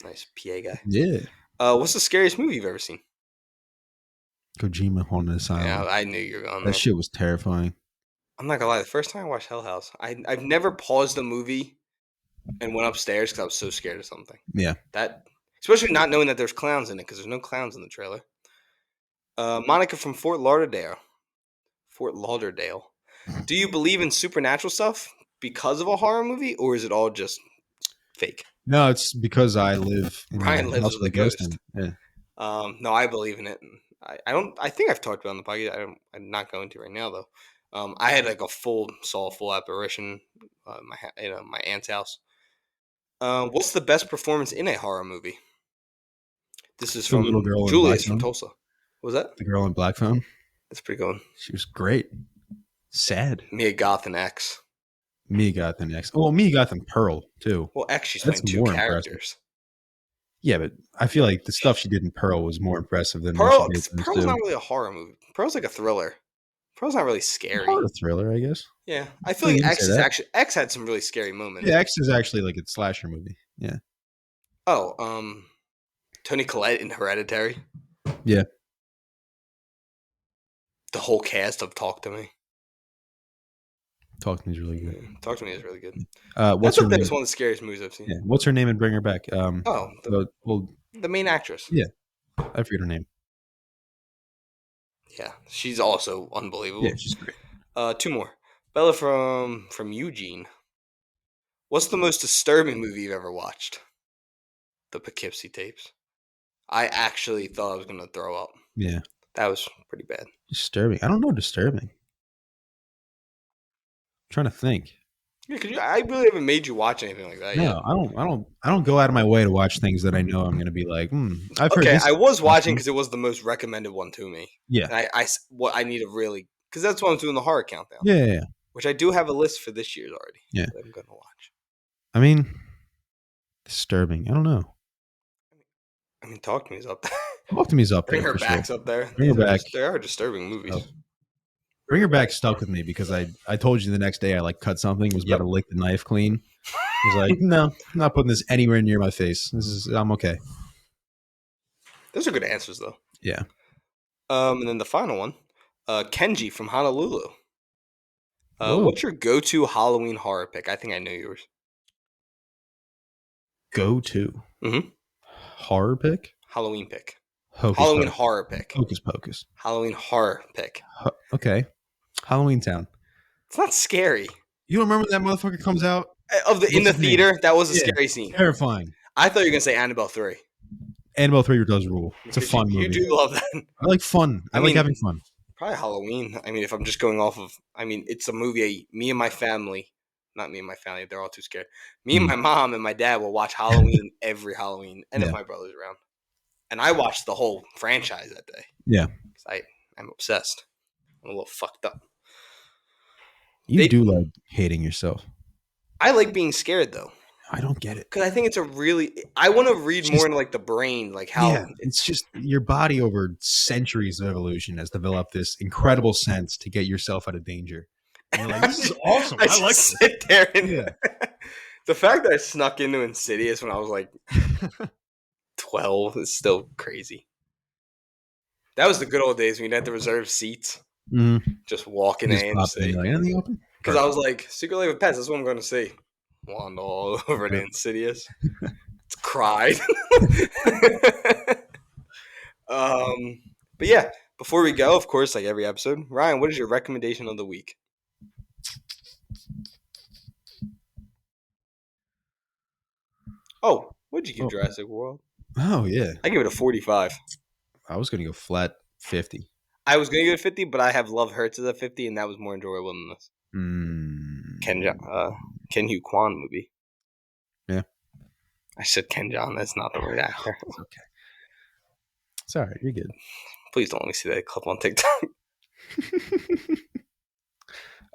Nice PA guy. Yeah. What's the scariest movie you've ever seen? Kojima Haunted Asylum. Yeah, I knew you were going That shit was terrifying. I'm not gonna lie. The first time I watched Hell House, I've never paused the movie and went upstairs because I was so scared of something. Yeah. That, especially not knowing that there's clowns in it because there's no clowns in the trailer. Monica from Fort Lauderdale. Do you believe in supernatural stuff because of a horror movie, or is it all just fake? No, it's because I live in Ryan lives with a ghost. Yeah. No, I believe in it. I don't. I think I've talked about it on the podcast. I'm not going to right now though. I had like a full apparition my aunt's house. What's the best performance in a horror movie? This is from little girl Julius from Tulsa. What was that? The girl in black phone? That's pretty good. She was great. Sad. Mia Goth and X. Mia Goth and X. Oh, Mia Goth and Pearl, too. Well, X, she's playing 2 characters. Impressive. Yeah, but I feel like the stuff she did in Pearl was more impressive than Pearl. Pearl's not really a horror movie. Pearl's like a thriller. Pearl's not really scary. Horror thriller, I guess. Yeah, I feel like X had some really scary moments. Yeah, X is actually like a slasher movie. Yeah. Oh, Toni Collette in Hereditary. Yeah. The whole cast of Talk to Me. Talk to Me is really good. Yeah, Talk to Me is really good. What's her name? It's one of the scariest movies I've seen. Yeah. What's her name and bring her back? The main actress. Yeah. I forget her name. Yeah, she's also unbelievable. Yeah, she's great. 2 more. Bella from Eugene. What's the most disturbing movie you've ever watched? The Poughkeepsie Tapes. I actually thought I was going to throw up. Yeah. That was pretty bad. Disturbing. I don't know disturbing. I'm trying to think. Yeah, because I really haven't made you watch anything like that yet. No, I don't go out of my way to watch things that I know I'm going to be like, I've heard this. I was watching because it was the most recommended one to me. Yeah. And I need to really, because that's what I'm doing the horror countdown. Yeah. Which I do have a list for this year's already. Yeah. That I'm going to watch. I mean, disturbing. I don't know. I mean, Talk to Me's up there. Talk to Me's up there. Bring Her Back's up there. Bring Her Back. They are disturbing movies. Oh. Bring Her Back stuck with me because I told you the next day I like cut something, was about to lick the knife clean. I was like, no, I'm not putting this anywhere near my face. I'm okay. Those are good answers though. Yeah. And then the final one, Kenji from Honolulu. What's your go-to Halloween horror pick? I think I know yours. Go-to? Mm-hmm. Horror pick? Halloween pick. Halloween horror pick. Hocus Pocus. Halloween horror pick. Okay. Halloween Town. It's not scary. You don't remember when that motherfucker comes out? In the theater? Name? That was a scary scene. Terrifying. I thought you were going to say Annabelle 3. Annabelle 3 does rule. It's a fun movie. You do love that. I like fun. I like having fun. Probably Halloween. I mean, if I'm just going off of... I mean, it's a movie me and my family... Not me and my family. They're all too scared. Me and my mom and my dad will watch Halloween every Halloween. And if my brother's around. And I watched the whole franchise that day. Yeah. Because I'm obsessed. I'm a little fucked up. You do like hating yourself. I like being scared, though. I don't get it. Because I think it's a really. I want to read It's more just, into like the brain, like yeah, how it's just your body over centuries of evolution has developed this incredible sense to get yourself out of danger. And you're like, this is awesome. I I like just this. sit there and Yeah. the fact that I snuck into Insidious when I was like 12 is still crazy. That was the good old days when you had to reserve seats, just walking Just in pop in. You're like, anything open? because I was like, Secret Life of Pets. That's what I'm going to see. Wander all over the Insidious. It's cried. But yeah, before we go, of course, like every episode, Ryan, what is your recommendation of the week? Oh, what'd you give Jurassic World? Oh, yeah. I give it a 45. I was going to go flat 50. I was going to give it 50, but I have Love Hurts as a 50, and that was more enjoyable than this. Ken Hugh Kwan movie. Yeah. I said Ken John. That's not the right actor. It's okay. It's all right. You're good. Please don't let me see that clip on TikTok.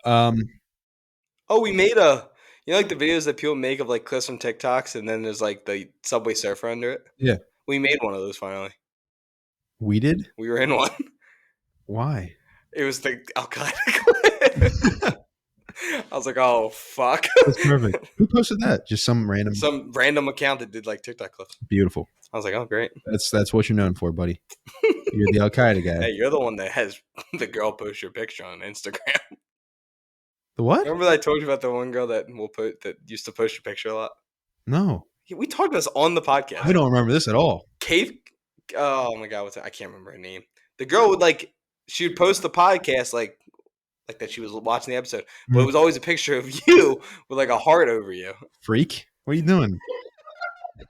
Oh, we made like the videos that people make of like clips from TikToks, and then there's like the Subway Surfer under it. Yeah. We made one of those finally. We did? We were in one. Why? It was the Al Qaeda clip. I was like, oh fuck. That's perfect. Who posted that? Just some random account that did like TikTok clips. Beautiful. I was like, oh great. That's what you're known for, buddy. You're the Al Qaeda guy. Hey, you're the one that has the girl post your picture on Instagram. The what? Remember that I told you about the one girl that used to post your picture a lot? No. We talked about this on the podcast. I don't remember this at all. Kate. Oh my god, I can't remember her name. The girl would she would post the podcast like that she was watching the episode, but it was always a picture of you with like a heart over you. Freak, what are you doing? Get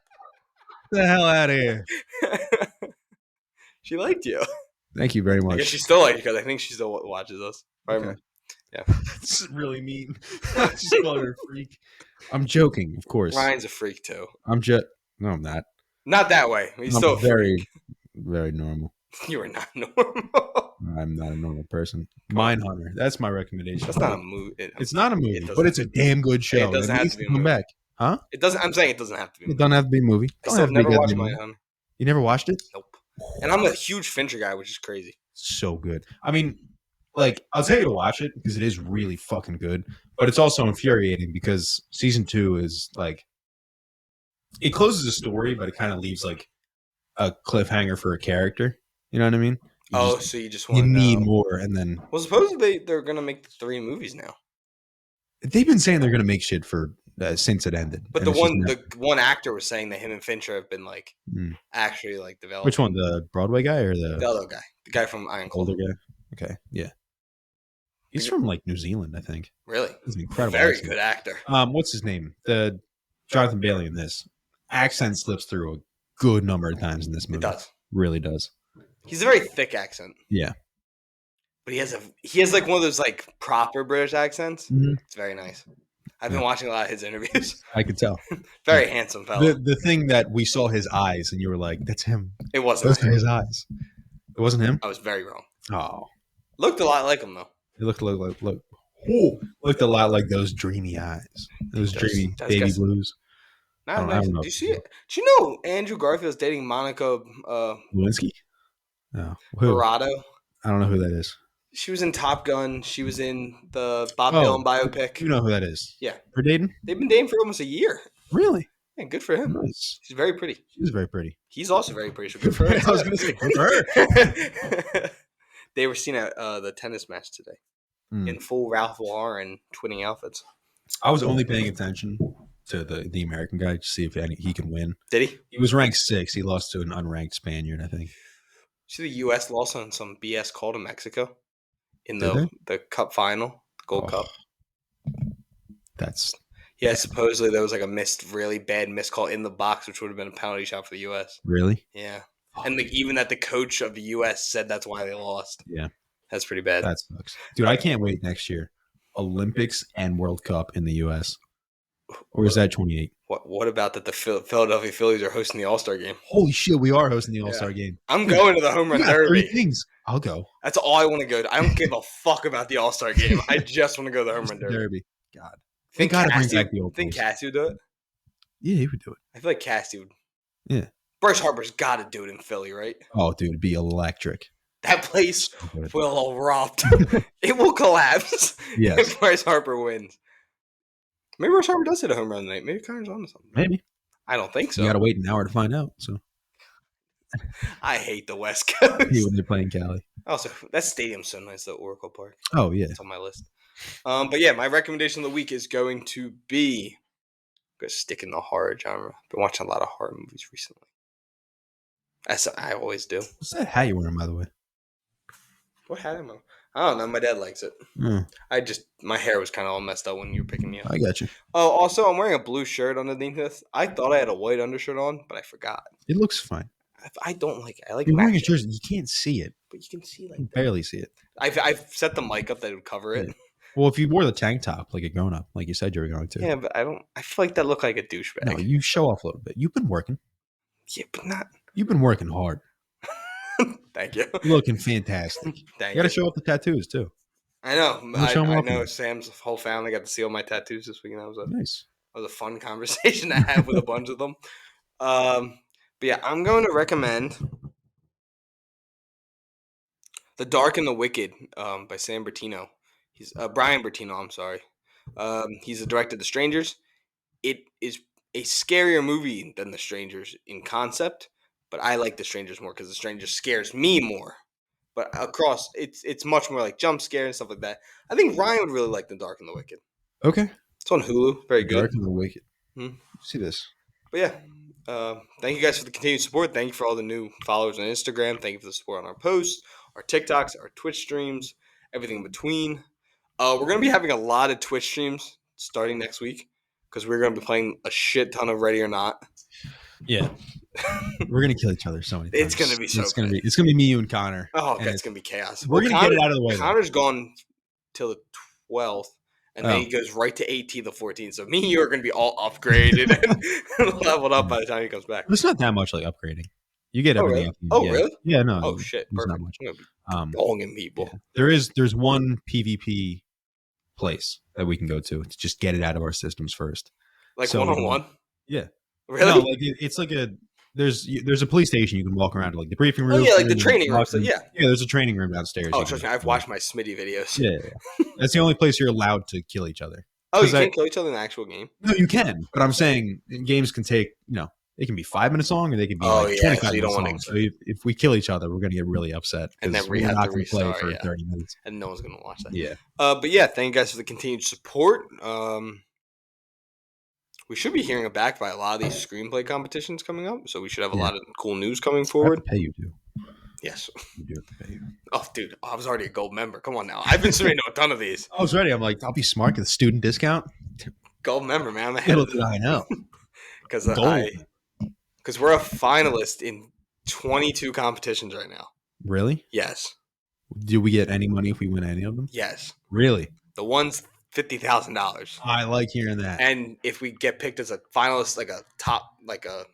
the hell out of here! She liked you. Thank you very much. I guess she still likes you because I think she still watches us. Okay. Yeah. This is really mean. Just call her a freak. I'm joking, of course. Ryan's a freak too. No, I'm not. Not that way. He's still very, very normal. You are not normal. I'm not a normal person. Mindhunter. That's my recommendation. That's not a movie. It's not a movie, but it's a damn good show. It doesn't have to be a movie. Back. Huh? It doesn't. I'm saying it doesn't have to be. It doesn't have to be a movie. I still have never watched Mindhunter. You never watched it? Nope. And I'm a huge Fincher guy, which is crazy. So good. I mean, I'll tell you to watch it because it is really fucking good. But it's also infuriating because season 2 is it closes a story, but it kind of leaves a cliffhanger for a character. You know what I mean? So you just want to need more, and then supposedly they're gonna make 3 movies now. They've been saying they're gonna make shit for since it ended. But the one actor was saying that him and Fincher have been actually developing. Which one? The Broadway guy or the other guy? The guy from Iron Claw. Older guy. Okay, yeah. He's from New Zealand, I think. Really? He's an incredible. Very good actor. What's his name? The Jonathan Bailey in this accent slips through a good number of times in this movie. It does. Really does. He's a very thick accent. Yeah. But he has one of those proper British accents. Mm-hmm. It's very nice. I've been watching a lot of his interviews. I could tell. Very handsome fellow. The thing that we saw his eyes and you were like, that's him. It wasn't. Those are his eyes. It wasn't him? I was very wrong. Oh. Looked a lot like him though. It looked a lot like those dreamy eyes. Those dreamy baby blues. Do you see it? Do you know Andrew Garfield's dating Monica Lewinsky? No. Barato? I don't know who that is. She was in Top Gun. She was in the Bob Dylan biopic. You know who that is? Yeah. They're dating? They've been dating for almost a year. Really? Yeah, good for him. Nice. She's very pretty. She's very pretty. He's also very pretty. So good for her. I was going to say good for her. They were seen at the tennis match today in full Ralph Lauren twinning outfits. I was only paying attention to the American guy to see if he can win. Did he? He was ranked 6. He lost to an unranked Spaniard, I think. See, the U.S. lost on some BS call to Mexico in the Cup final, the Gold Cup. That's supposedly there was a really bad missed call in the box, which would have been a penalty shot for the U.S. Really? Yeah. And even that the coach of the U.S. said that's why they lost. Yeah. That's pretty bad. That sucks. Dude, I can't wait next year. Olympics and World Cup in the U.S. Or is that 28? What about that the Philadelphia Phillies are hosting the All-Star game? Holy shit, we are hosting the All-Star game. I'm going to the home run derby. 3 things. I'll go. That's all I want to go to. I don't give a fuck about the All-Star game. I just want to go to the home run derby. God. Thank God it brings back the old Think Cassie would do it? Yeah, he would do it. I feel like Cassie would. Yeah. Bryce Harper's got to do it in Philly, right? Oh, dude, it'd be electric. That place So good. will erupt. It will collapse Yes. if Bryce Harper wins. Maybe Bryce Harper does hit a home run tonight. Maybe Connor's on to something. Maybe. I don't think so. You got to wait an hour to find out. So I hate the West Coast. yeah, when they're playing Cali. Also, that stadium's so nice, though, Oracle Park. Oh, yeah. It's on my list. But yeah, my recommendation of the week is going to be. I'm going to stick in the horror genre. I've been watching a lot of horror movies recently. As I always do. What's that hat you're wearing, by the way? What hat am I? I don't know. My dad likes it. My hair was kind of all messed up when you were picking me up. I got you. Oh, also, I'm wearing a blue shirt underneath this. I thought I had a white undershirt on, but I forgot. It looks fine. I don't like it. I like You're wearing a matching. jersey. You can't see it. But you can see You like can barely see it. I've set the mic up that it would cover it. Yeah. Well, if you wore the tank top like a grown up, like you said you were going to. Yeah, but I feel like that looked like a douchebag. No, you show off a little bit. You've been working. Yeah, but not. You've been working hard. Thank you. You're looking fantastic. Thank You got to show off the tattoos too. I know. Show 'em I off know. again. Sam's whole family got to see all my tattoos this weekend. Nice. That was a fun conversation to have with a bunch of them. But yeah, I'm going to recommend The Dark and the Wicked by Sam Bertino. He's Brian Bertino. I'm sorry. He's the director of The Strangers. It is a scarier movie than The Strangers in concept, but I like The Strangers more because The Strangers scares me more. But across, it's much more like jump scare and stuff like that. I think Ryan would really like The Dark and the Wicked. Okay. It's on Hulu. Very good. Dark and the Wicked. Hmm. See this. But yeah, thank you guys for the continued support. Thank you for all the new followers on Instagram. Thank you for the support on our posts, our TikToks, our Twitch streams, everything in between. We're going to be having a lot of Twitch streams starting next week because we're going to be playing a shit ton of Ready or Not. Yeah. We're going to kill each other so many times. It's going to be so It's going to be me, you, and Connor. Oh, and that's going to be chaos. We're going to get it out of the way. Connor's gone till the 12th. And then he goes right to AT the 14th. So me and you are going to be all upgraded and leveled up by the time he comes back. It's not that much like upgrading. You get everything. Really? Yeah, no. Oh, shit. It's Perfect. not much. I'm going to be bonging people. Yeah. There's one PvP place that we can go to just get it out of our systems first. Like so, one-on-one? Yeah. Really? No, like it's like there's a police station you can walk around to, like the briefing room. Oh, yeah, like the training room. So, yeah. Yeah, there's a training room downstairs. Oh, trust me, I've watched my Smitty videos. Yeah. That's the only place you're allowed to kill each other. Oh, you can't kill each other in the actual game? No, you can. But I'm saying games can take, they can be 5 minutes long or they can be 25 minutes long. So if we kill each other, we're going to get really upset. And then we have not to play for 30 minutes. And no one's going to watch that. Yeah. But yeah, thank you guys for the continued support. We should be hearing back by a lot of these screenplay competitions coming up. So we should have a lot of cool news coming forward. I have to pay you, too. Yes. You do have to pay you. Oh, dude, I was already a gold member. Come on now. I've been submitting to a ton of these. I was ready. I'm like, I'll be smart, get the student discount. Gold member, man. Little did I know. Because we're a finalist in 22 competitions right now. Really? Yes. Do we get any money if we win any of them? Yes. Really? The one's $50,000. I like hearing that. And if we get picked as a finalist, like a top, because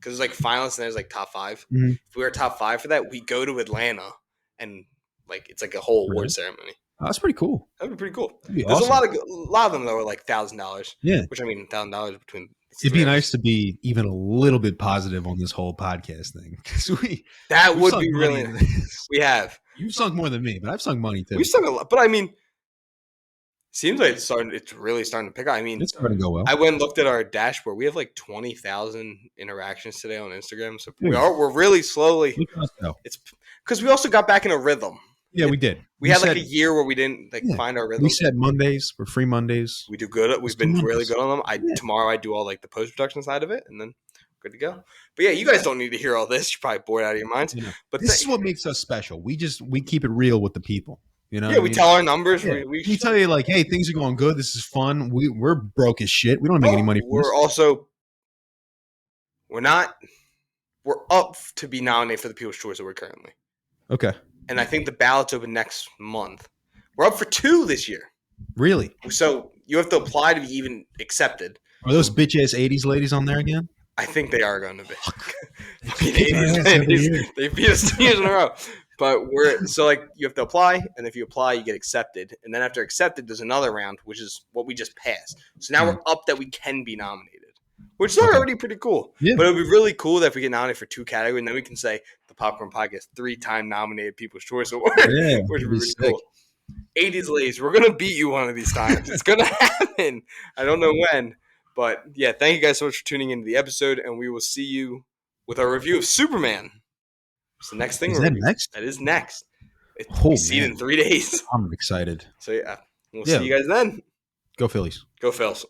there's like finalists and there's like top 5. Mm-hmm. If we were top 5 for that, we go to Atlanta and like it's like a whole award ceremony. Oh, that's pretty cool. That'd be pretty cool. There's awesome. a lot of them that were like $1,000. Yeah. Which I mean, $1,000 between. It'd be nice to be even a little bit positive on this whole podcast thing because that would be really nice. We have. You've sunk more than me, but I've sunk money too. We've sunk a lot, but I mean, seems like it's really starting to pick up. I mean, it's starting to go well. I went and looked at our dashboard. We have like 20,000 interactions today on Instagram, so we're really slowly. It's because we also got back in a rhythm. Yeah, we did. We had like a year where we didn't find our rhythm. We said Mondays were free Mondays. We do good. We've been really good on them. Tomorrow I do all like the post production side of it, and then good to go. But yeah, you guys don't need to hear all this. You're probably bored out of your minds. But this is what makes us special. We keep it real with the people. Yeah, we tell our numbers. Yeah. We tell you like, hey, things are going good. This is fun. We're broke as shit. We don't make any money from this. We're up to be nominated for the People's Choice Award currently. Okay. And I think the ballots open next month. We're up for 2 this year. Really? So you have to apply to be even accepted. Are those bitch ass 80s ladies on there again? I think they are going to be. They beat us 2 years in a row. But you have to apply, and if you apply, you get accepted. And then after accepted, there's another round, which is what we just passed. So now we're up that we can be nominated. which is Okay. already pretty cool. Yeah. But it would be really cool that if we get nominated for 2 categories, and then we can say the Popcorn Podcast 3-time nominated People's Choice Award, Yeah. which It'd would be be pretty sick. cool. 80s Lays, we're going to beat you one of these times. It's going to happen. I don't know when. But yeah, thank you guys so much for tuning into the episode, and we will see you with our review of Superman. It's the next thing Is we're that reviewing. next? That is next. Oh, We see it man. in 3 days. I'm excited. So yeah, we'll Yeah. see you guys then. Go Phillies. Go Phils.